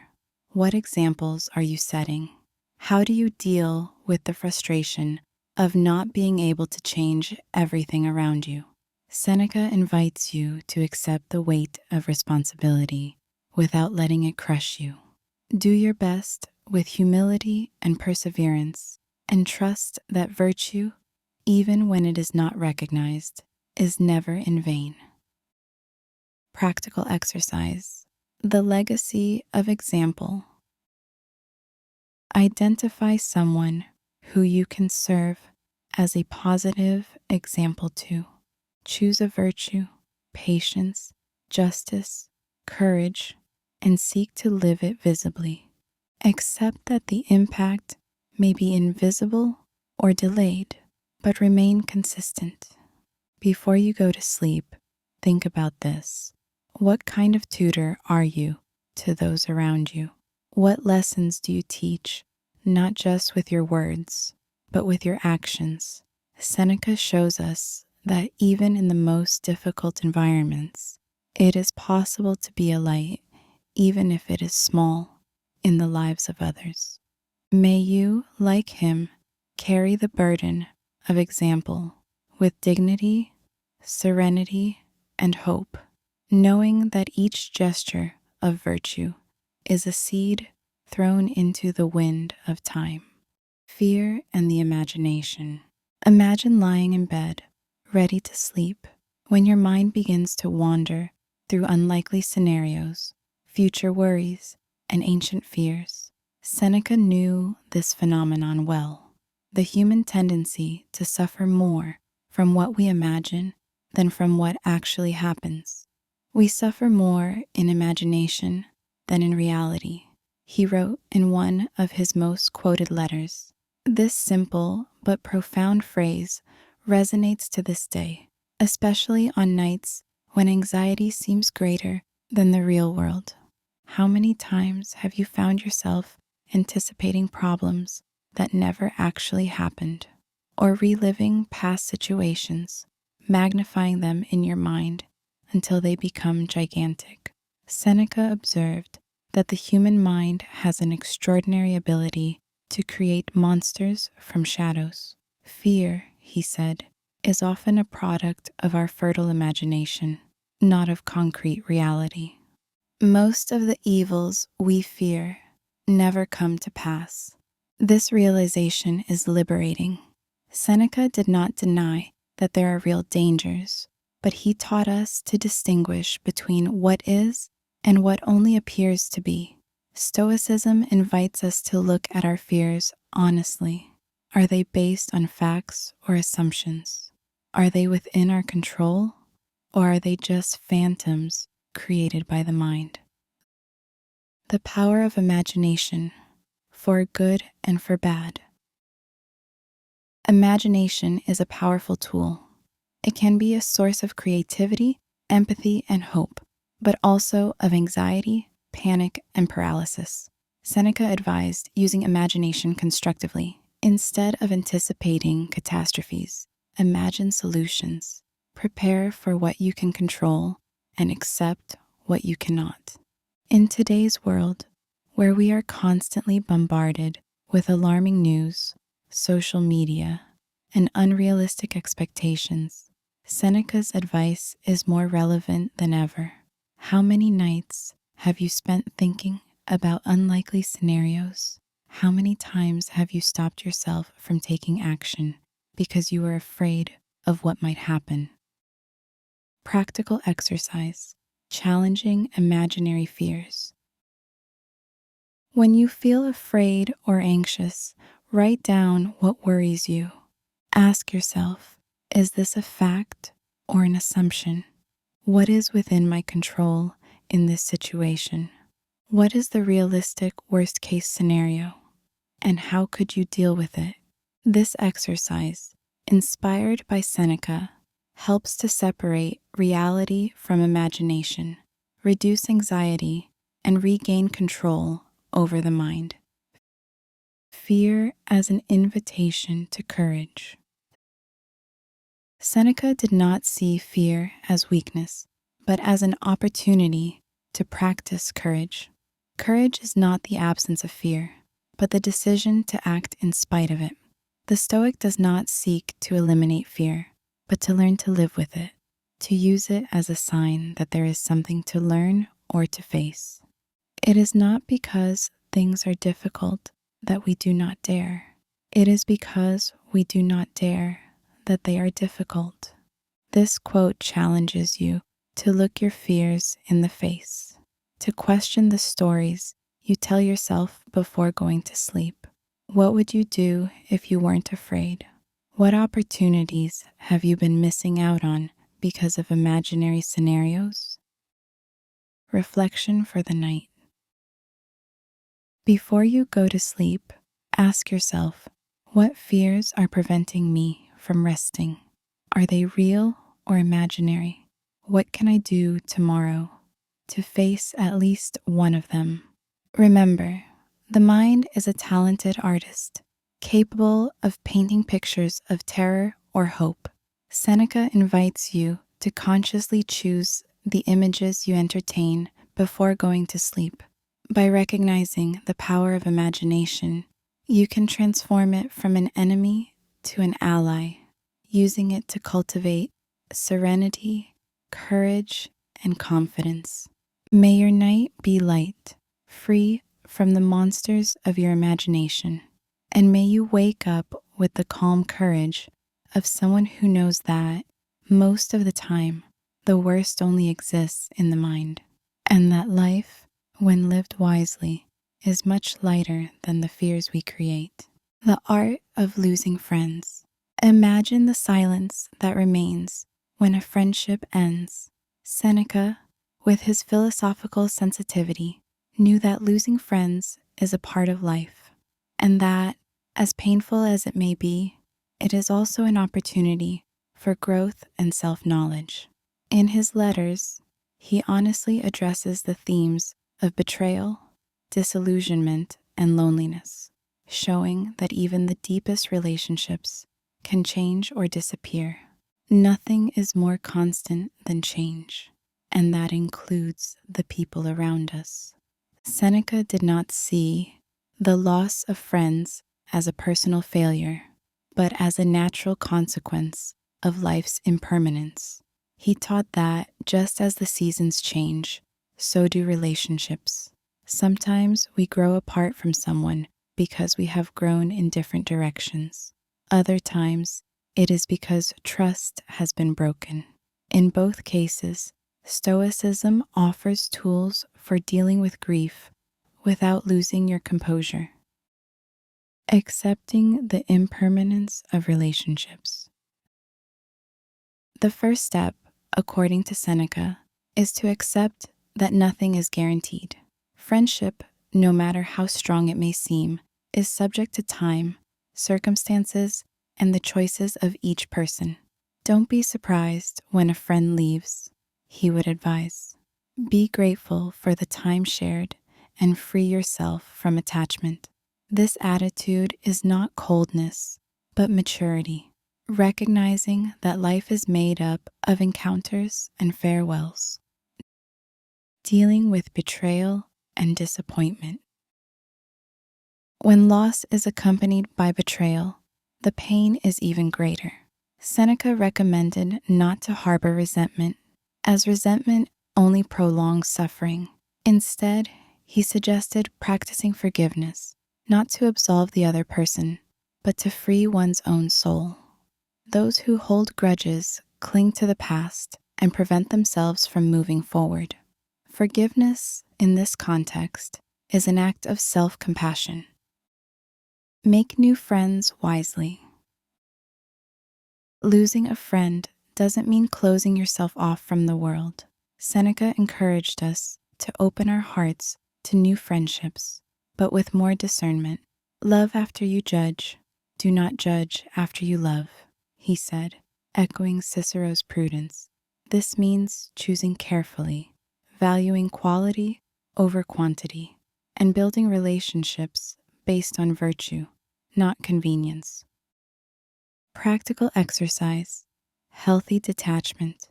[SPEAKER 1] What examples are you setting? How do you deal with the frustration of not being able to change everything around you? Seneca invites you to accept the weight of responsibility without letting it crush you. Do your best with humility and perseverance, and trust that virtue, even when it is not recognized, is never in vain. Practical exercise. The legacy of example. Identify someone who you can serve as a positive example to. Choose a virtue, patience, justice, courage, and seek to live it visibly. Accept that the impact may be invisible or delayed, but remain consistent. Before you go to sleep, think about this. What kind of tutor are you to those around you? What lessons do you teach, not just with your words, but with your actions? Seneca shows us that even in the most difficult environments, it is possible to be a light, even if it is small, in the lives of others. May you, like him, carry the burden of example with dignity, serenity, and hope, knowing that each gesture of virtue is a seed thrown into the wind of time. Fear and the imagination. Imagine lying in bed, ready to sleep, when your mind begins to wander through unlikely scenarios, future worries, and ancient fears. Seneca knew this phenomenon well, the human tendency to suffer more from what we imagine than from what actually happens. We suffer more in imagination than in reality, he wrote in one of his most quoted letters. This simple but profound phrase resonates to this day, especially on nights when anxiety seems greater than the real world. How many times have you found yourself anticipating problems that never actually happened, or reliving past situations, magnifying them in your mind until they become gigantic? Seneca observed that the human mind has an extraordinary ability to create monsters from shadows. Fear, he said, is often a product of our fertile imagination, not of concrete reality. Most of the evils we fear never come to pass. This realization is liberating. Seneca did not deny that there are real dangers, but he taught us to distinguish between what is and what only appears to be. Stoicism invites us to look at our fears honestly. Are they based on facts or assumptions? Are they within our control, or are they just phantoms created by the mind? The power of imagination, for good and for bad. Imagination is a powerful tool. It can be a source of creativity, empathy, and hope, but also of anxiety, panic, and paralysis. Seneca advised using imagination constructively. Instead of anticipating catastrophes, imagine solutions. Prepare for what you can control and accept what you cannot. In today's world, where we are constantly bombarded with alarming news, social media, and unrealistic expectations, Seneca's advice is more relevant than ever. How many nights have you spent thinking about unlikely scenarios? How many times have you stopped yourself from taking action because you were afraid of what might happen? Practical exercise, challenging imaginary fears. When you feel afraid or anxious, write down what worries you. Ask yourself, is this a fact or an assumption? What is within my control in this situation? What is the realistic worst case scenario? And how could you deal with it? This exercise, inspired by Seneca, helps to separate reality from imagination, reduce anxiety, and regain control over the mind. Fear as an invitation to courage. Seneca did not see fear as weakness, but as an opportunity to practice courage. Courage is not the absence of fear, but the decision to act in spite of it. The Stoic does not seek to eliminate fear, but to learn to live with it, to use it as a sign that there is something to learn or to face. It is not because things are difficult that we do not dare. It is because we do not dare that they are difficult. This quote challenges you to look your fears in the face, to question the stories you tell yourself before going to sleep. What would you do if you weren't afraid? What opportunities have you been missing out on because of imaginary scenarios? Reflection for the night. Before you go to sleep, ask yourself, what fears are preventing me from resting? Are they real or imaginary? What can I do tomorrow to face at least one of them? Remember, the mind is a talented artist, capable of painting pictures of terror or hope. Seneca invites you to consciously choose the images you entertain before going to sleep. By recognizing the power of imagination, you can transform it from an enemy to an ally, using it to cultivate serenity, courage, and confidence. May your night be light, free from the monsters of your imagination, and may you wake up with the calm courage of someone who knows that, most of the time, the worst only exists in the mind, and that life, when lived wisely, is much lighter than the fears we create. The art of losing friends. Imagine the silence that remains when a friendship ends. Seneca, with his philosophical sensitivity, knew that losing friends is a part of life, and that, as painful as it may be, it is also an opportunity for growth and self-knowledge. In his letters, he honestly addresses the themes of betrayal, disillusionment, and loneliness, showing that even the deepest relationships can change or disappear. Nothing is more constant than change, and that includes the people around us. Seneca did not see the loss of friends as a personal failure, but as a natural consequence of life's impermanence. He taught that just as the seasons change, so do relationships. Sometimes we grow apart from someone because we have grown in different directions. Other times, it is because trust has been broken. In both cases, Stoicism offers tools for dealing with grief without losing your composure. Accepting the impermanence of relationships. The first step, according to Seneca, is to accept that nothing is guaranteed. Friendship, no matter how strong it may seem, is subject to time, circumstances, and the choices of each person. Don't be surprised when a friend leaves, he would advise. Be grateful for the time shared and free yourself from attachment. This attitude is not coldness, but maturity, recognizing that life is made up of encounters and farewells. Dealing with betrayal and disappointment. When loss is accompanied by betrayal, the pain is even greater. Seneca recommended not to harbor resentment, as resentment only prolongs suffering. Instead, he suggested practicing forgiveness, not to absolve the other person, but to free one's own soul. Those who hold grudges cling to the past and prevent themselves from moving forward. Forgiveness, in this context, is an act of self-compassion. Make new friends wisely. Losing a friend doesn't mean closing yourself off from the world. Seneca encouraged us to open our hearts to new friendships, but with more discernment. Love after you judge. Do not judge after you love, he said, echoing Cicero's prudence. This means choosing carefully, valuing quality over quantity, and building relationships based on virtue, not convenience. Practical exercise, healthy detachment.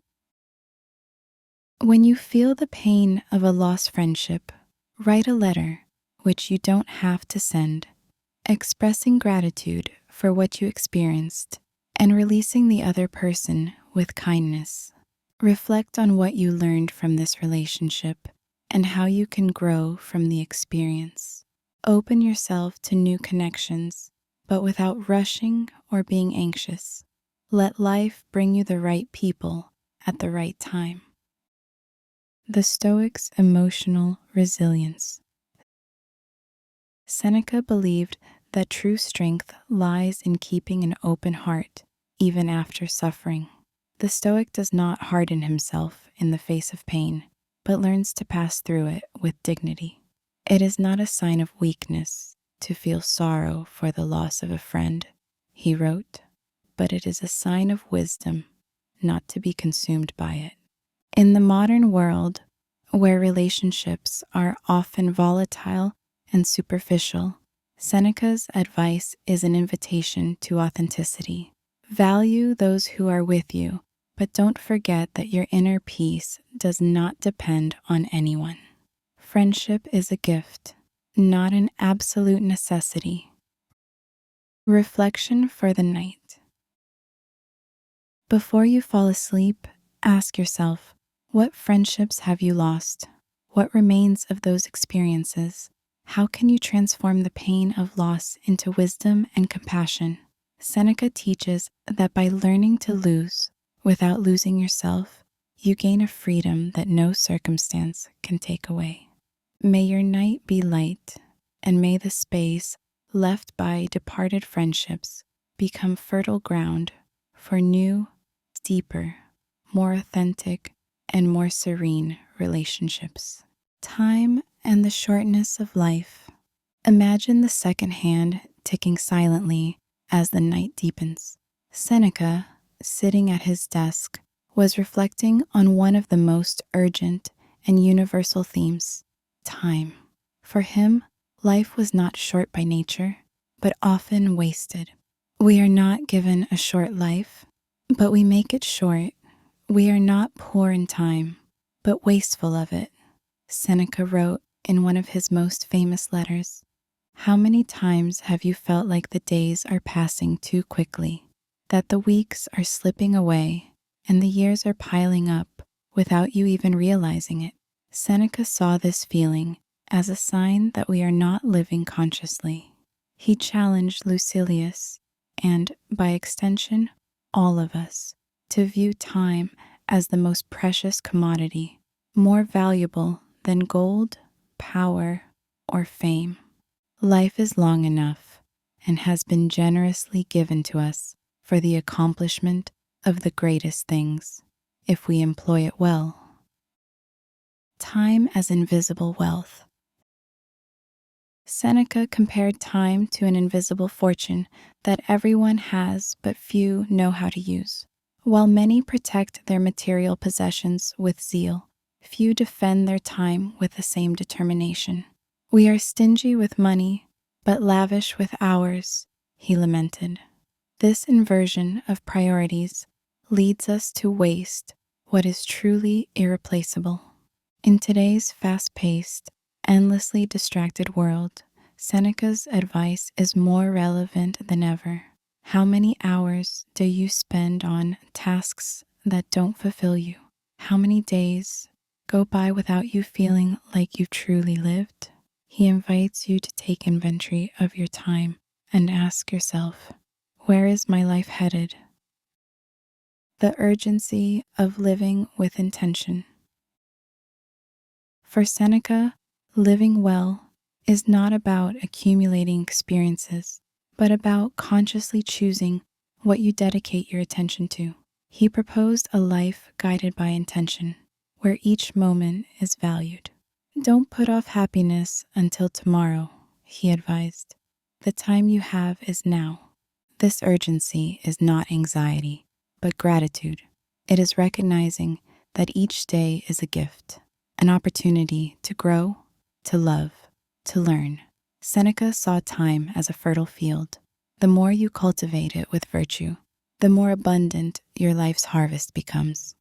[SPEAKER 1] When you feel the pain of a lost friendship, write a letter, which you don't have to send, expressing gratitude for what you experienced and releasing the other person with kindness. Reflect on what you learned from this relationship and how you can grow from the experience. Open yourself to new connections, but without rushing or being anxious. Let life bring you the right people at the right time. The Stoics' emotional resilience. Seneca believed that true strength lies in keeping an open heart, even after suffering. The Stoic does not harden himself in the face of pain, but learns to pass through it with dignity. It is not a sign of weakness to feel sorrow for the loss of a friend, he wrote, but it is a sign of wisdom not to be consumed by it. In the modern world, where relationships are often volatile and superficial, Seneca's advice is an invitation to authenticity. Value those who are with you, but don't forget that your inner peace does not depend on anyone. Friendship is a gift, not an absolute necessity. Reflection for the night. Before you fall asleep, ask yourself, what friendships have you lost? What remains of those experiences? How can you transform the pain of loss into wisdom and compassion? Seneca teaches that by learning to lose without losing yourself, you gain a freedom that no circumstance can take away. May your night be light, and may the space left by departed friendships become fertile ground for new, deeper, more authentic, and more serene relationships. Time and the shortness of life. Imagine the second hand ticking silently as the night deepens. Seneca, sitting at his desk, was reflecting on one of the most urgent and universal themes, time. For him, life was not short by nature, but often wasted. We are not given a short life, but we make it short. We are not poor in time, but wasteful of it. Seneca wrote in one of his most famous letters, "How many times have you felt like the days are passing too quickly, that the weeks are slipping away, and the years are piling up without you even realizing it?" Seneca saw this feeling as a sign that we are not living consciously. He challenged Lucilius, and by extension, all of us, to view time as the most precious commodity, more valuable than gold, power, or fame. Life is long enough and has been generously given to us for the accomplishment of the greatest things, if we employ it well. Time as invisible wealth. Seneca compared time to an invisible fortune that everyone has but few know how to use. While many protect their material possessions with zeal, few defend their time with the same determination. We are stingy with money, but lavish with hours, he lamented. This inversion of priorities leads us to waste what is truly irreplaceable. In today's fast-paced, endlessly distracted world, Seneca's advice is more relevant than ever. How many hours do you spend on tasks that don't fulfill you? How many days go by without you feeling like you've truly lived? He invites you to take inventory of your time and ask yourself, where is my life headed? The urgency of living with intention. For Seneca, living well is not about accumulating experiences, but about consciously choosing what you dedicate your attention to. He proposed a life guided by intention, where each moment is valued. Don't put off happiness until tomorrow, he advised. The time you have is now. This urgency is not anxiety, but gratitude. It is recognizing that each day is a gift, an opportunity to grow, to love, to learn. Seneca saw time as a fertile field. The more you cultivate it with virtue, the more abundant your life's harvest becomes.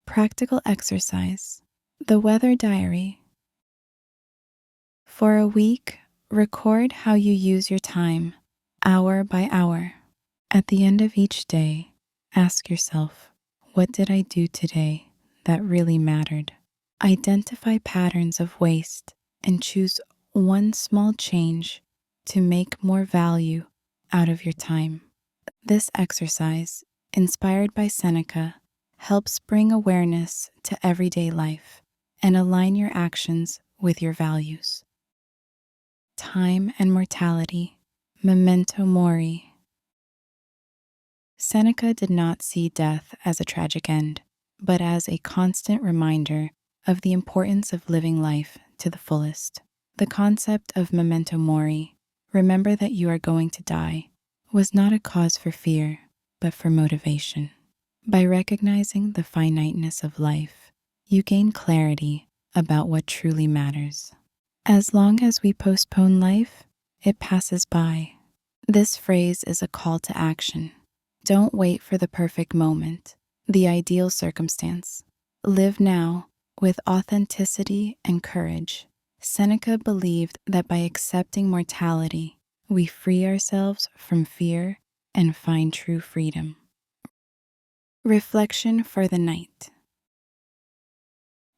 [SPEAKER 1] Practical exercise. The weather diary. For a week, record how you use your time, hour by hour. At the end of each day, ask yourself, what did I do today that really mattered? Identify patterns of waste and choose one small change to make more value out of your time. This exercise, inspired by Seneca, helps bring awareness to everyday life and align your actions with your values. Time and mortality, memento mori. Seneca did not see death as a tragic end, but as a constant reminder of the importance of living life to the fullest. The concept of memento mori, remember that you are going to die, was not a cause for fear, but for motivation. By recognizing the finiteness of life, you gain clarity about what truly matters. As long as we postpone life, it passes by. This phrase is a call to action. Don't wait for the perfect moment, the ideal circumstance. Live now with authenticity and courage. Seneca believed that by accepting mortality, we free ourselves from fear and find true freedom. Reflection for the night.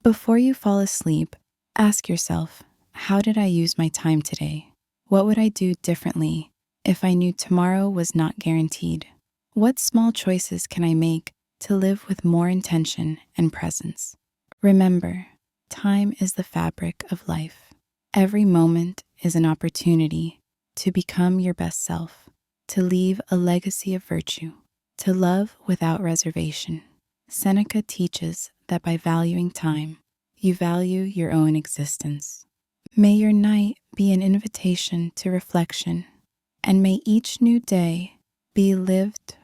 [SPEAKER 1] Before you fall asleep, ask yourself, how did I use my time today? What would I do differently if I knew tomorrow was not guaranteed? What small choices can I make to live with more intention and presence? Remember, time is the fabric of life. Every moment is an opportunity to become your best self, to leave a legacy of virtue, to love without reservation. Seneca teaches that by valuing time, you value your own existence. May your night be an invitation to reflection, and may each new day be lived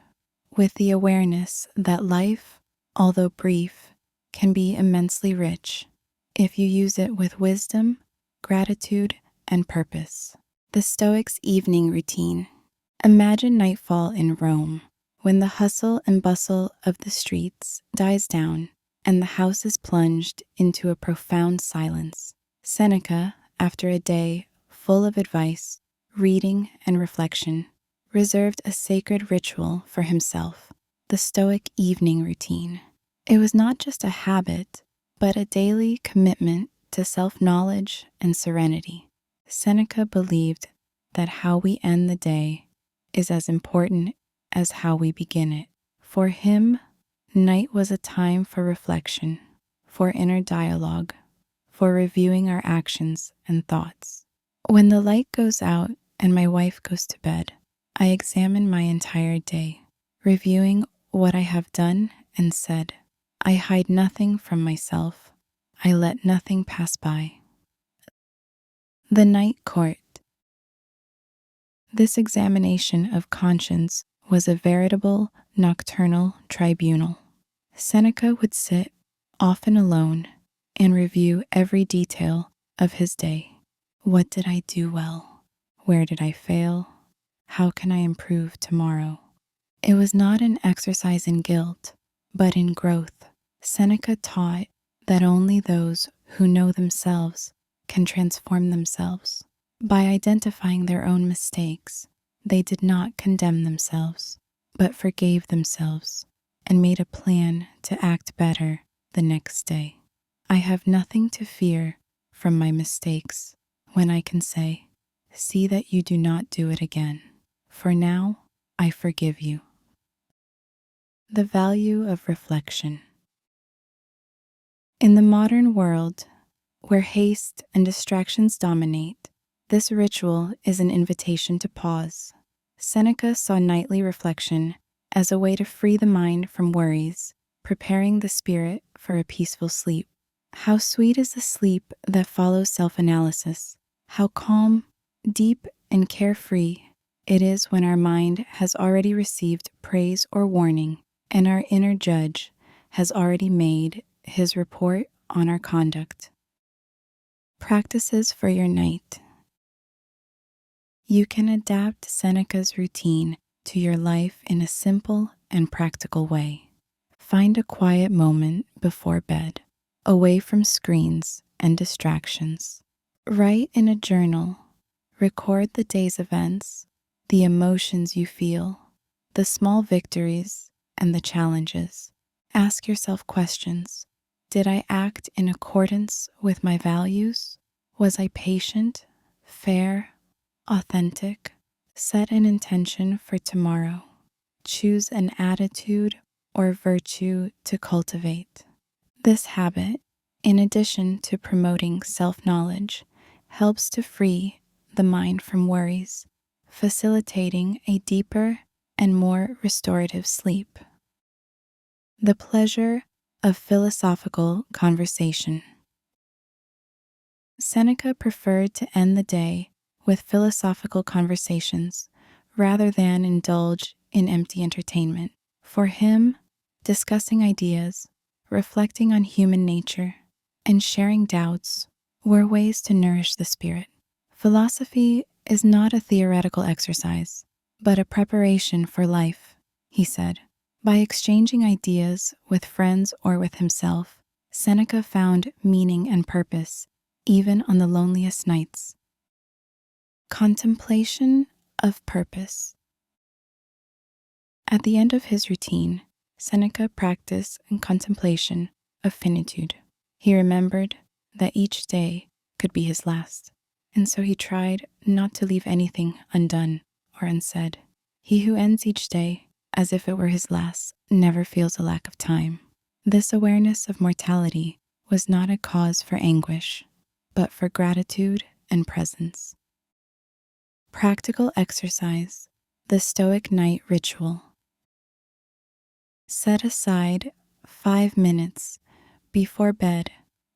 [SPEAKER 1] with the awareness that life, although brief, can be immensely rich if you use it with wisdom, gratitude, and purpose. The Stoics' evening routine. Imagine nightfall in Rome, when the hustle and bustle of the streets dies down and the house is plunged into a profound silence. Seneca, after a day full of advice, reading, and reflection, reserved a sacred ritual for himself, the Stoic evening routine. It was not just a habit, but a daily commitment to self-knowledge and serenity. Seneca believed that how we end the day is as important as how we begin it. For him, night was a time for reflection, for inner dialogue, for reviewing our actions and thoughts. When the light goes out and my wife goes to bed, I examine my entire day, reviewing what I have done and said. I hide nothing from myself. I let nothing pass by. The Night Court. This examination of conscience was a veritable nocturnal tribunal. Seneca would sit, often alone, and review every detail of his day. What did I do well? Where did I fail? How can I improve tomorrow? It was not an exercise in guilt, but in growth. Seneca taught that only those who know themselves can transform themselves. By identifying their own mistakes, they did not condemn themselves, but forgave themselves and made a plan to act better the next day. I have nothing to fear from my mistakes when I can say, "See that you do not do it again. For now, I forgive you." The value of reflection. In the modern world, where haste and distractions dominate, this ritual is an invitation to pause. Seneca saw nightly reflection as a way to free the mind from worries, preparing the spirit for a peaceful sleep. How sweet is the sleep that follows self-analysis. How calm, deep, and carefree it is when our mind has already received praise or warning, and our inner judge has already made his report on our conduct. Practices for your night. You can adapt Seneca's routine to your life in a simple and practical way. Find a quiet moment before bed, away from screens and distractions. Write in a journal. Record the day's events, the emotions you feel, the small victories, and the challenges. Ask yourself questions. Did I act in accordance with my values? Was I patient, fair, authentic? Set an intention for tomorrow. Choose an attitude or virtue to cultivate. This habit, in addition to promoting self-knowledge, helps to free the mind from worries, facilitating a deeper and more restorative sleep. The pleasure of philosophical conversation. Seneca preferred to end the day with philosophical conversations rather than indulge in empty entertainment. For him, discussing ideas, reflecting on human nature, and sharing doubts were ways to nourish the spirit. Philosophy is not a theoretical exercise, but a preparation for life, he said. By exchanging ideas with friends or with himself, Seneca found meaning and purpose even on the loneliest nights. Contemplation of purpose. At the end of his routine, Seneca practiced contemplation of finitude. He remembered that each day could be his last, and so he tried not to leave anything undone or unsaid. He who ends each day as if it were his last never feels a lack of time. This awareness of mortality was not a cause for anguish, but for gratitude and presence. Practical exercise, the Stoic night ritual. Set aside 5 minutes before bed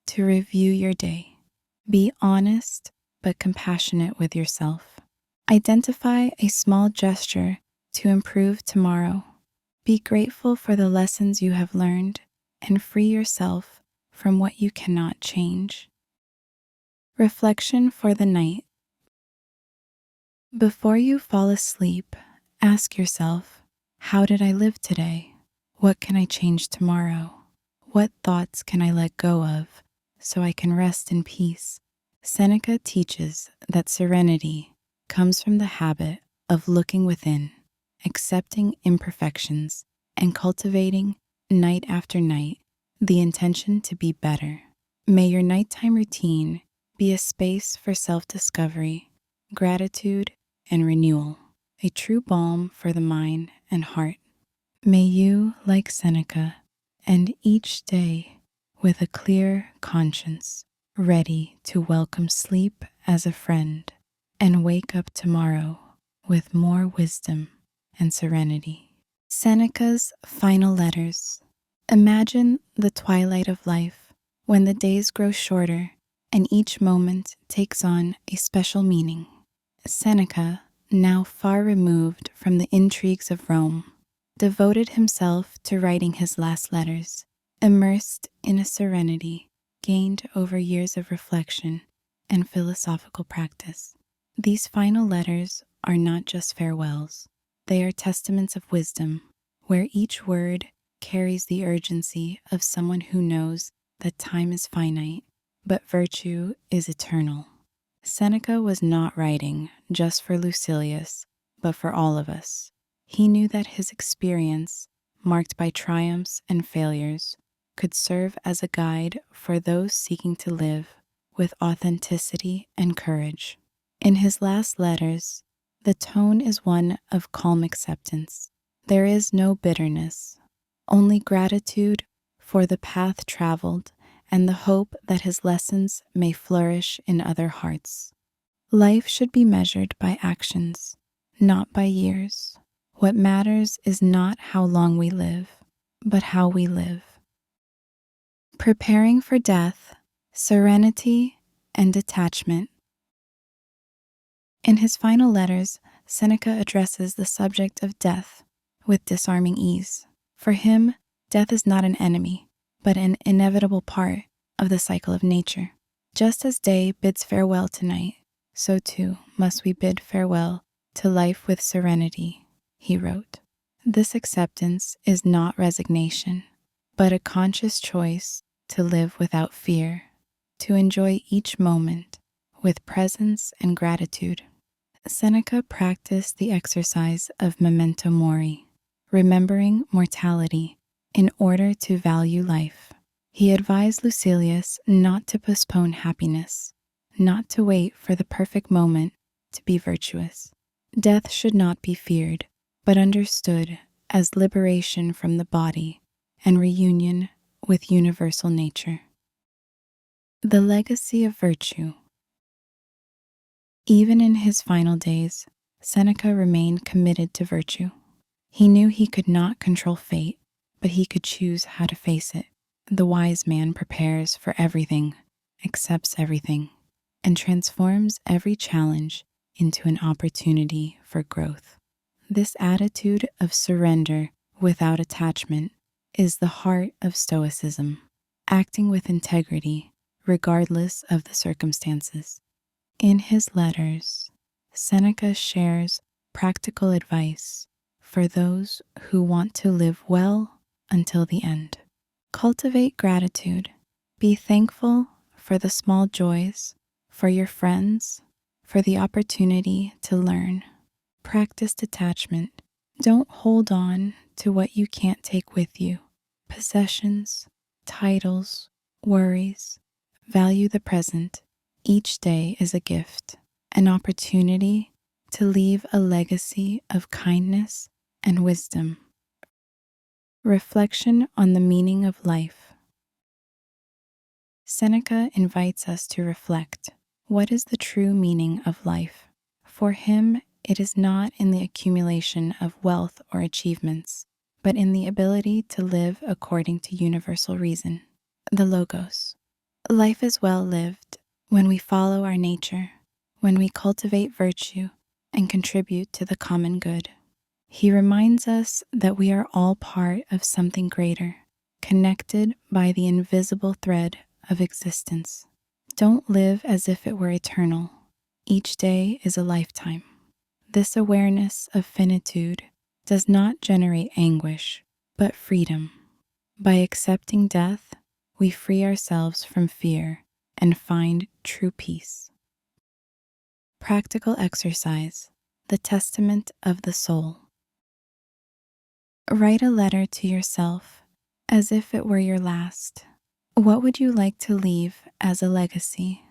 [SPEAKER 1] to review your day. Be honest but compassionate with yourself. Identify a small gesture to improve tomorrow. Be grateful for the lessons you have learned and free yourself from what you cannot change. Reflection for the night. Before you fall asleep, ask yourself, how did I live today? What can I change tomorrow? What thoughts can I let go of so I can rest in peace? Seneca teaches that serenity comes from the habit of looking within, accepting imperfections, and cultivating, night after night, the intention to be better. May your nighttime routine be a space for self-discovery, gratitude, and renewal, a true balm for the mind and heart. May you, like Seneca, end each day with a clear conscience, ready to welcome sleep as a friend, and wake up tomorrow with more wisdom and serenity. Seneca's final letters. Imagine the twilight of life, when the days grow shorter and each moment takes on a special meaning. Seneca, now far removed from the intrigues of Rome, devoted himself to writing his last letters, immersed in a serenity gained over years of reflection and philosophical practice. These final letters are not just farewells. They are testaments of wisdom, where each word carries the urgency of someone who knows that time is finite, but virtue is eternal. Seneca was not writing just for Lucilius, but for all of us. He knew that his experience, marked by triumphs and failures, could serve as a guide for those seeking to live with authenticity and courage. In his last letters, the tone is one of calm acceptance. There is no bitterness, only gratitude for the path traveled and the hope that his lessons may flourish in other hearts. Life should be measured by actions, not by years. What matters is not how long we live, but how we live. Preparing for death, serenity, and detachment. In his final letters, Seneca addresses the subject of death with disarming ease. For him, death is not an enemy, but an inevitable part of the cycle of nature. Just as day bids farewell to night, so too must we bid farewell to life with serenity, he wrote. This acceptance is not resignation, but a conscious choice to live without fear, to enjoy each moment with presence and gratitude. Seneca practiced the exercise of memento mori, remembering mortality in order to value life. He advised Lucilius not to postpone happiness, not to wait for the perfect moment to be virtuous. Death should not be feared, but understood as liberation from the body and reunion with universal nature. The legacy of virtue. Even in his final days, Seneca remained committed to virtue. He knew he could not control fate, but he could choose how to face it. The wise man prepares for everything, accepts everything, and transforms every challenge into an opportunity for growth. This attitude of surrender without attachment is the heart of Stoicism, acting with integrity regardless of the circumstances. In his letters, Seneca shares practical advice for those who want to live well until the end. Cultivate gratitude. Be thankful for the small joys, for your friends, for the opportunity to learn. Practice detachment. Don't hold on to what you can't take with you. Possessions, titles, worries. Value the present. Each day is a gift, an opportunity to leave a legacy of kindness and wisdom. Reflection on the meaning of life. Seneca invites us to reflect. What is the true meaning of life? For him, it is not in the accumulation of wealth or achievements, but in the ability to live according to universal reason, the Logos. Life is well lived when we follow our nature, when we cultivate virtue and contribute to the common good. He reminds us that we are all part of something greater, connected by the invisible thread of existence. Don't live as if it were eternal. Each day is a lifetime. This awareness of finitude does not generate anguish, but freedom. By accepting death, we free ourselves from fear and find true peace. Practical exercise, the testament of the soul. Write a letter to yourself as if it were your last. What would you like to leave as a legacy?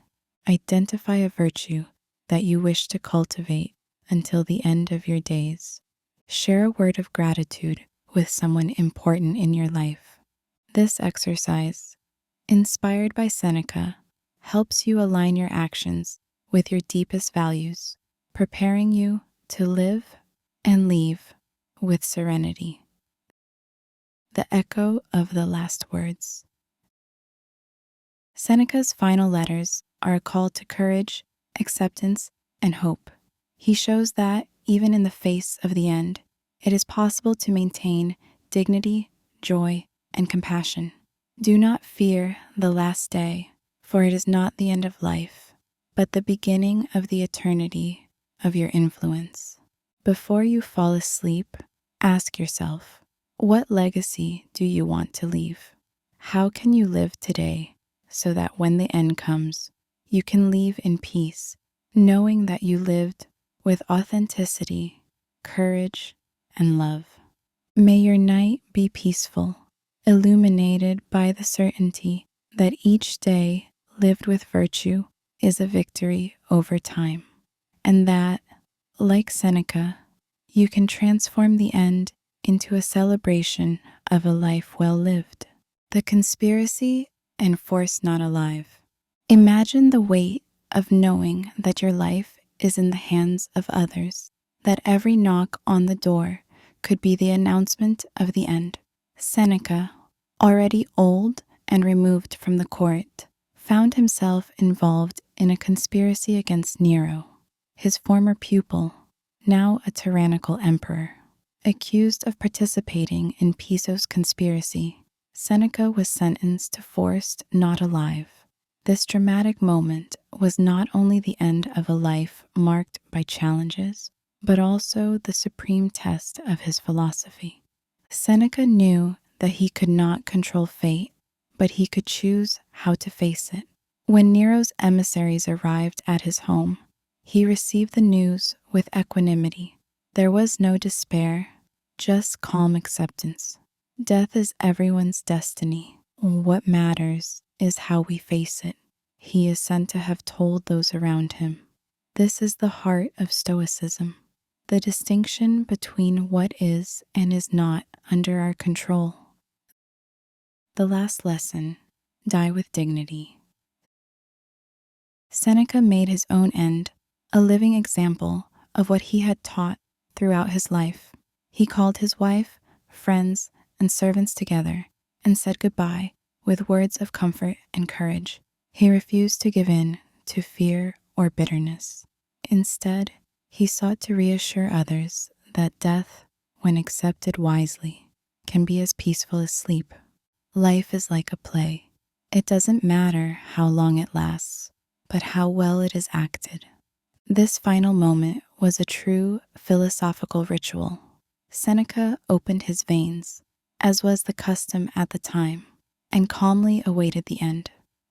[SPEAKER 1] Identify a virtue that you wish to cultivate until the end of your days. Share a word of gratitude with someone important in your life. This exercise, inspired by Seneca, helps you align your actions with your deepest values, preparing you to live and leave with serenity. The echo of the last words. Seneca's final letters are a call to courage, acceptance, and hope. He shows that, even in the face of the end, it is possible to maintain dignity, joy, and compassion. Do not fear the last day, for it is not the end of life, but the beginning of the eternity of your influence. Before you fall asleep, ask yourself, what legacy do you want to leave? How can you live today so that when the end comes, you can leave in peace, knowing that you lived with authenticity, courage, and love? May your night be peaceful, illuminated by the certainty that each day lived with virtue is a victory over time, and that, like Seneca, you can transform the end into a celebration of a life well lived. The conspiracy and force not alive. Imagine the weight of knowing that your life is in the hands of others, that every knock on the door could be the announcement of the end. Seneca, already old and removed from the court, found himself involved in a conspiracy against Nero, his former pupil, now a tyrannical emperor. Accused of participating in Piso's conspiracy, Seneca was sentenced to forced not alive. This dramatic moment was not only the end of a life marked by challenges, but also the supreme test of his philosophy. Seneca knew that he could not control fate, but he could choose how to face it. When Nero's emissaries arrived at his home, he received the news with equanimity. There was no despair, just calm acceptance. Death is everyone's destiny. What matters is how we face it, he is said to have told those around him. This is the heart of Stoicism, the distinction between what is and is not under our control. The last lesson, die with dignity. Seneca made his own end a living example of what he had taught throughout his life. He called his wife, friends, and servants together and said goodbye with words of comfort and courage. He refused to give in to fear or bitterness. Instead, he sought to reassure others that death, when accepted wisely, can be as peaceful as sleep. Life is like a play. It doesn't matter how long it lasts, but how well it is acted. This final moment was a true philosophical ritual. Seneca opened his veins, as was the custom at the time, and calmly awaited the end.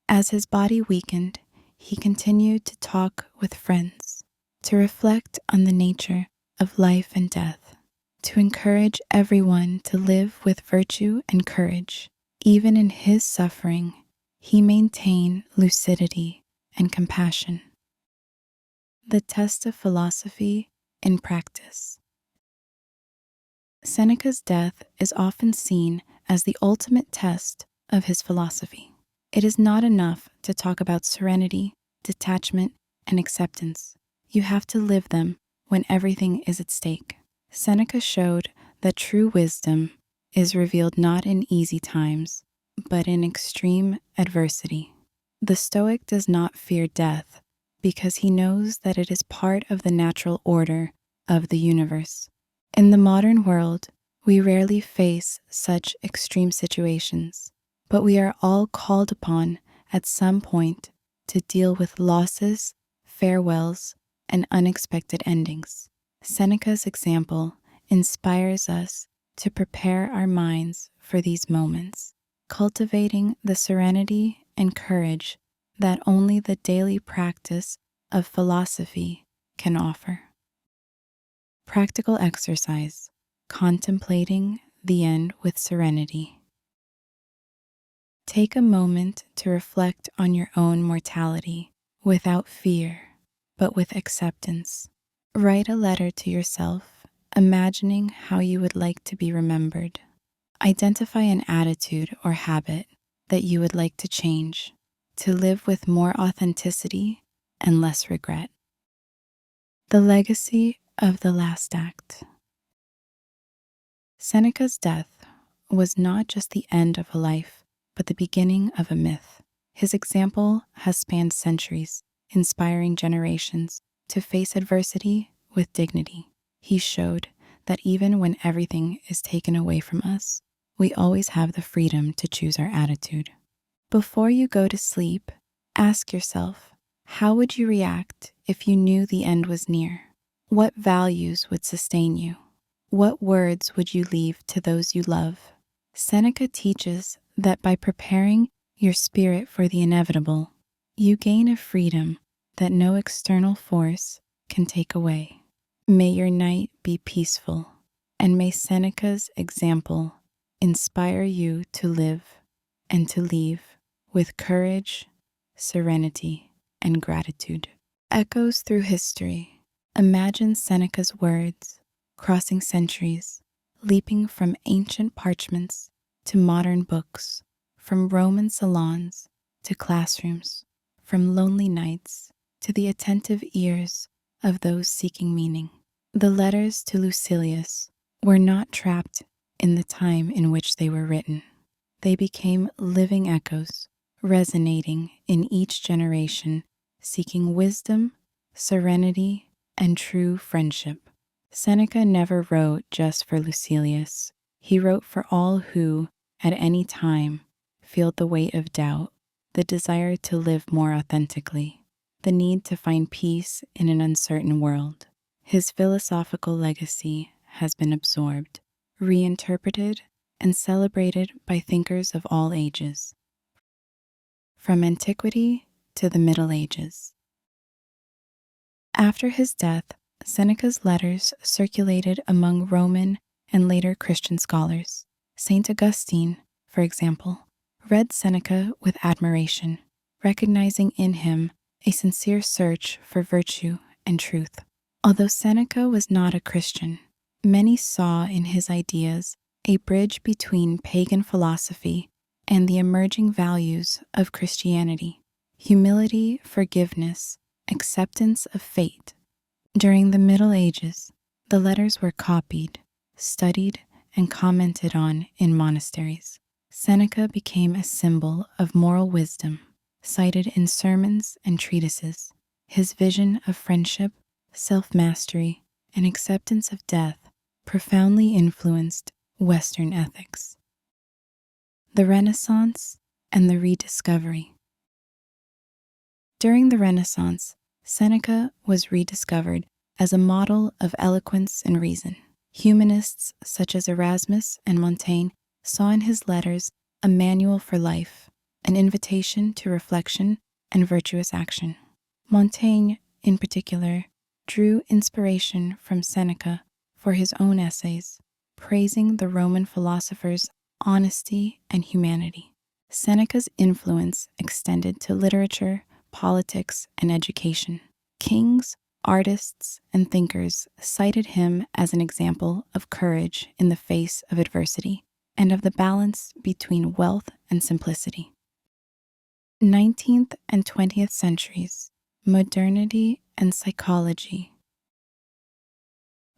[SPEAKER 1] As his body weakened, he continued to talk with friends, to reflect on the nature of life and death, to encourage everyone to live with virtue and courage. Even in his suffering, he maintained lucidity and compassion. The test of philosophy in practice. Seneca's death is often seen as the ultimate test of his philosophy. It is not enough to talk about serenity, detachment, and acceptance. You have to live them when everything is at stake. Seneca showed that true wisdom is revealed not in easy times, but in extreme adversity. The Stoic does not fear death because he knows that it is part of the natural order of the universe. In the modern world, we rarely face such extreme situations, but we are all called upon at some point to deal with losses, farewells, and unexpected endings. Seneca's example inspires us to prepare our minds for these moments, cultivating the serenity and courage that only the daily practice of philosophy can offer. Practical exercise, contemplating the end with serenity. Take a moment to reflect on your own mortality without fear, but with acceptance. Write a letter to yourself, imagining how you would like to be remembered. Identify an attitude or habit that you would like to change, to live with more authenticity and less regret. The legacy of the last act. Seneca's death was not just the end of a life, but the beginning of a myth. His example has spanned centuries, inspiring generations to face adversity with dignity. He showed that even when everything is taken away from us, we always have the freedom to choose our attitude. Before you go to sleep, ask yourself, how would you react if you knew the end was near? What values would sustain you? What words would you leave to those you love? Seneca teaches that by preparing your spirit for the inevitable, you gain a freedom that no external force can take away. May your night be peaceful, and may Seneca's example inspire you to live and to leave with courage serenity, and gratitude. Echoes through history. Imagine Seneca's words, crossing centuries, leaping from ancient parchments to modern books, from Roman salons to classrooms, from lonely nights to the attentive ears of those seeking meaning. The letters to Lucilius were not trapped in the time in which they were written. They became living echoes, resonating in each generation, seeking wisdom, serenity, and true friendship. Seneca never wrote just for Lucilius. He wrote for all who, at any time, feel the weight of doubt, the desire to live more authentically, the need to find peace in an uncertain world. His philosophical legacy has been absorbed, reinterpreted, and celebrated by thinkers of all ages, from antiquity to the Middle Ages. After his death, Seneca's letters circulated among Roman and later Christian scholars. Saint Augustine, for example, read Seneca with admiration, recognizing in him a sincere search for virtue and truth. Although Seneca was not a Christian, many saw in his ideas a bridge between pagan philosophy and the emerging values of Christianity: humility, forgiveness, acceptance of fate. During the Middle Ages, the letters were copied, studied, and commented on in monasteries. Seneca became a symbol of moral wisdom, cited in sermons and treatises. His vision of friendship, self-mastery, and acceptance of death profoundly influenced Western ethics. The Renaissance and the rediscovery. During the Renaissance, Seneca was rediscovered as a model of eloquence and reason. Humanists such as Erasmus and Montaigne saw in his letters a manual for life, an invitation to reflection and virtuous action. Montaigne, in particular, drew inspiration from Seneca for his own essays, praising the Roman philosopher's honesty and humanity. Seneca's influence extended to literature, politics, and education. Kings, artists, and thinkers cited him as an example of courage in the face of adversity and of the balance between wealth and simplicity. 19th and 20th centuries, modernity and psychology.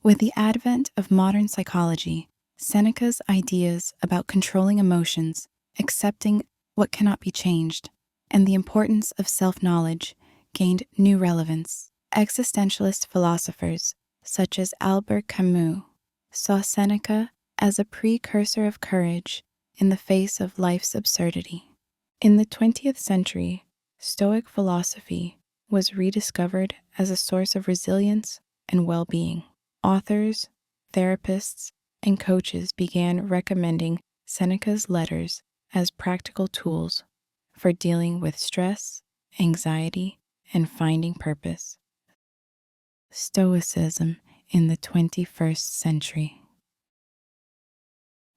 [SPEAKER 1] With the advent of modern psychology, Seneca's ideas about controlling emotions, accepting what cannot be changed, and the importance of self-knowledge gained new relevance. Existentialist philosophers, such as Albert Camus, saw Seneca as a precursor of courage in the face of life's absurdity. In the 20th century, Stoic philosophy was rediscovered as a source of resilience and well-being. Authors, therapists, and coaches began recommending Seneca's letters as practical tools for dealing with stress, anxiety, and finding purpose. Stoicism in the 21st century.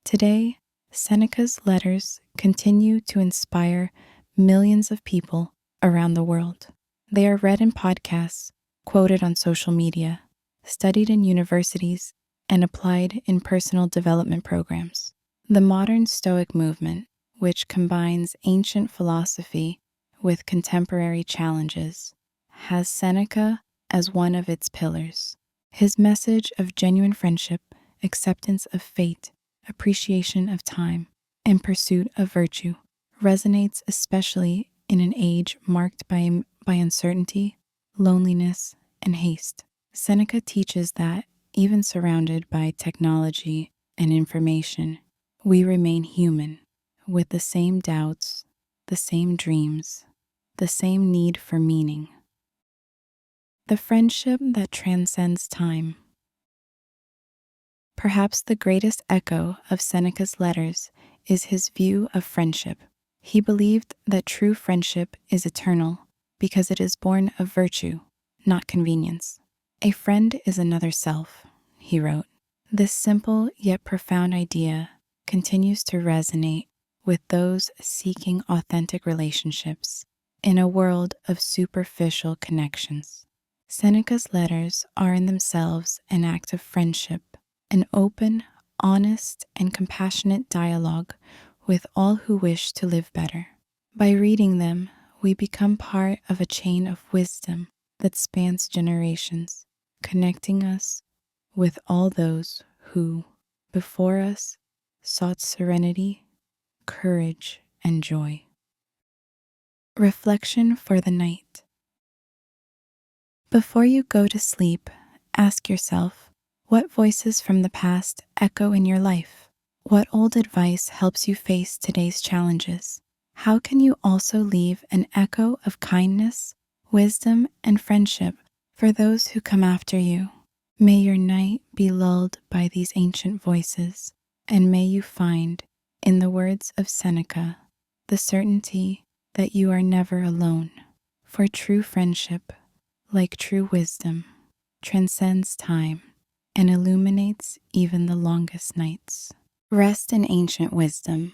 [SPEAKER 1] Today, Seneca's letters continue to inspire millions of people around the world. They are read in podcasts, quoted on social media, studied in universities, and applied in personal development programs. The modern Stoic movement, which combines ancient philosophy with contemporary challenges, has Seneca as one of its pillars. His message of genuine friendship, acceptance of fate, appreciation of time, and pursuit of virtue resonates especially in an age marked by uncertainty, loneliness, and haste. Seneca teaches that, even surrounded by technology and information, we remain human, with the same doubts, the same dreams, the same need for meaning. The friendship that transcends time. Perhaps the greatest echo of Seneca's letters is his view of friendship. He believed that true friendship is eternal because it is born of virtue, not convenience. A friend is another self, he wrote. This simple yet profound idea continues to resonate with those seeking authentic relationships in a world of superficial connections. Seneca's letters are in themselves an act of friendship, an open, honest, and compassionate dialogue with all who wish to live better. By reading them, we become part of a chain of wisdom that spans generations, connecting us with all those who, before us, sought serenity, courage, and joy. Reflection for the night. Before you go to sleep, ask yourself, what voices from the past echo in your life? What old advice helps you face today's challenges? How can you also leave an echo of kindness, wisdom, and friendship for those who come after you? May your night be lulled by these ancient voices, and may you find, in the words of Seneca, the certainty that you are never alone. For true friendship, like true wisdom, transcends time and illuminates even the longest nights. Rest in ancient wisdom.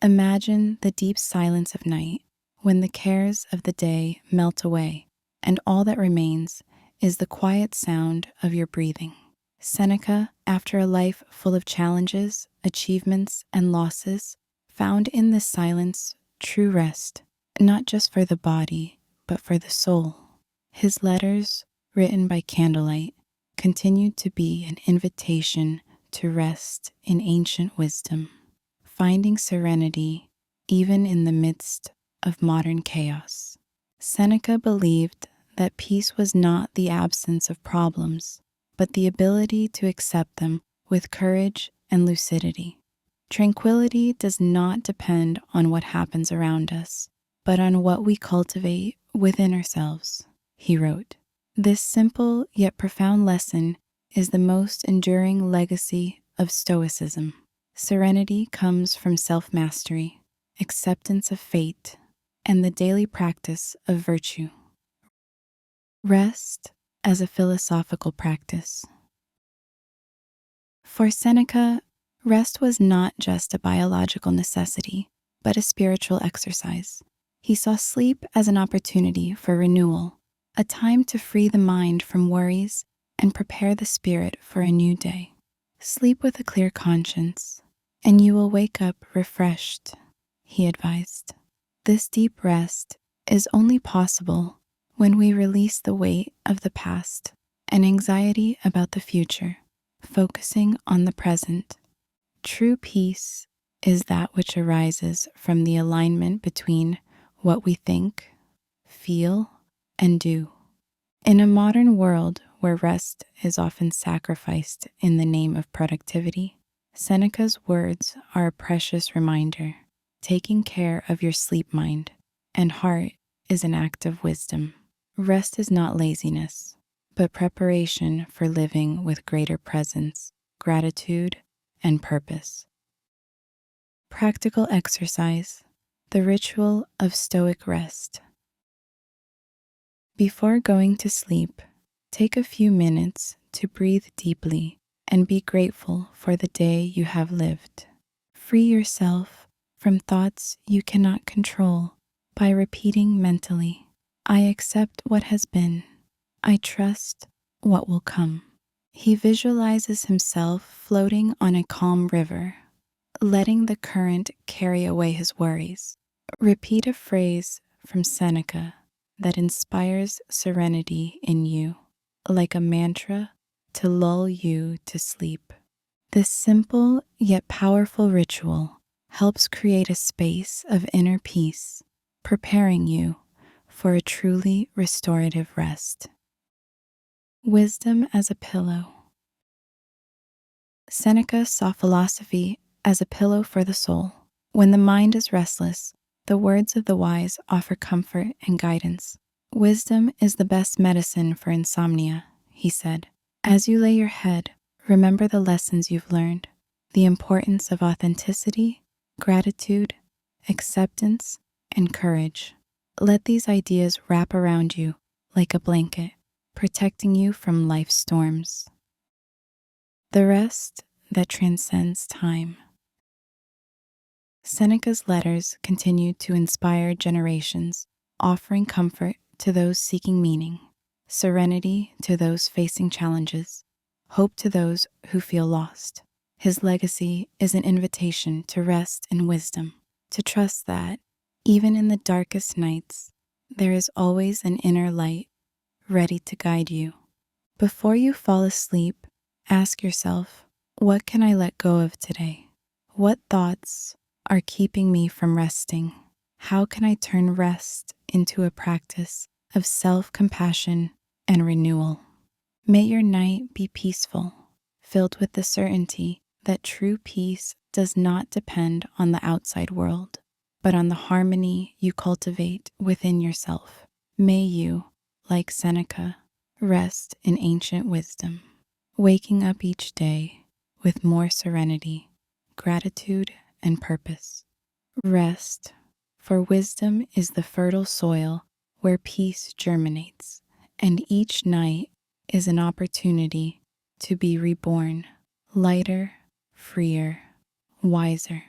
[SPEAKER 1] Imagine the deep silence of night when the cares of the day melt away and all that remains is the quiet sound of your breathing. Seneca, after a life full of challenges, achievements, and losses, found in this silence true rest, not just for the body, but for the soul. His letters, written by candlelight, continued to be an invitation to rest in ancient wisdom, finding serenity even in the midst of modern chaos. Seneca believed that peace was not the absence of problems, but the ability to accept them with courage and lucidity. Tranquility does not depend on what happens around us, but on what we cultivate within ourselves, he wrote. This simple yet profound lesson is the most enduring legacy of Stoicism. Serenity comes from self-mastery, acceptance of fate, and the daily practice of virtue. Rest as a philosophical practice. For Seneca, rest was not just a biological necessity, but a spiritual exercise. He saw sleep as an opportunity for renewal, a time to free the mind from worries and prepare the spirit for a new day. Sleep with a clear conscience, and you will wake up refreshed, he advised. This deep rest is only possible when we release the weight of the past and anxiety about the future, focusing on the present. True peace is that which arises from the alignment between what we think, feel, and do. In a modern world where rest is often sacrificed in the name of productivity, Seneca's words are a precious reminder. Taking care of your sleep mind and heart is an act of wisdom. Rest is not laziness, but preparation for living with greater presence, gratitude, and purpose. Practical exercise, the ritual of Stoic rest. Before going to sleep, take a few minutes to breathe deeply and be grateful for the day you have lived. Free yourself from thoughts you cannot control by repeating mentally, I accept what has been. I trust what will come. He visualizes himself floating on a calm river, letting the current carry away his worries. Repeat a phrase from Seneca that inspires serenity in you, like a mantra to lull you to sleep. This simple yet powerful ritual helps create a space of inner peace, preparing you for a truly restorative rest. Wisdom as a pillow. Seneca saw philosophy as a pillow for the soul. When the mind is restless, the words of the wise offer comfort and guidance. Wisdom is the best medicine for insomnia, he said. As you lay your head, remember the lessons you've learned, the importance of authenticity, gratitude, acceptance, and courage. Let these ideas wrap around you like a blanket, protecting you from life's storms. The rest that transcends time. Seneca's letters continued to inspire generations, offering comfort to those seeking meaning, serenity to those facing challenges, hope to those who feel lost. His legacy is an invitation to rest in wisdom, to trust that, even in the darkest nights, there is always an inner light ready to guide you. Before you fall asleep, ask yourself, what can I let go of today? What thoughts are keeping me from resting? How can I turn rest into a practice of self-compassion and renewal? May your night be peaceful, filled with the certainty that true peace does not depend on the outside world, but on the harmony you cultivate within yourself. May you, like Seneca, rest in ancient wisdom, waking up each day with more serenity, gratitude, and purpose. Rest, for wisdom is the fertile soil where peace germinates, and each night is an opportunity to be reborn, lighter, freer, wiser.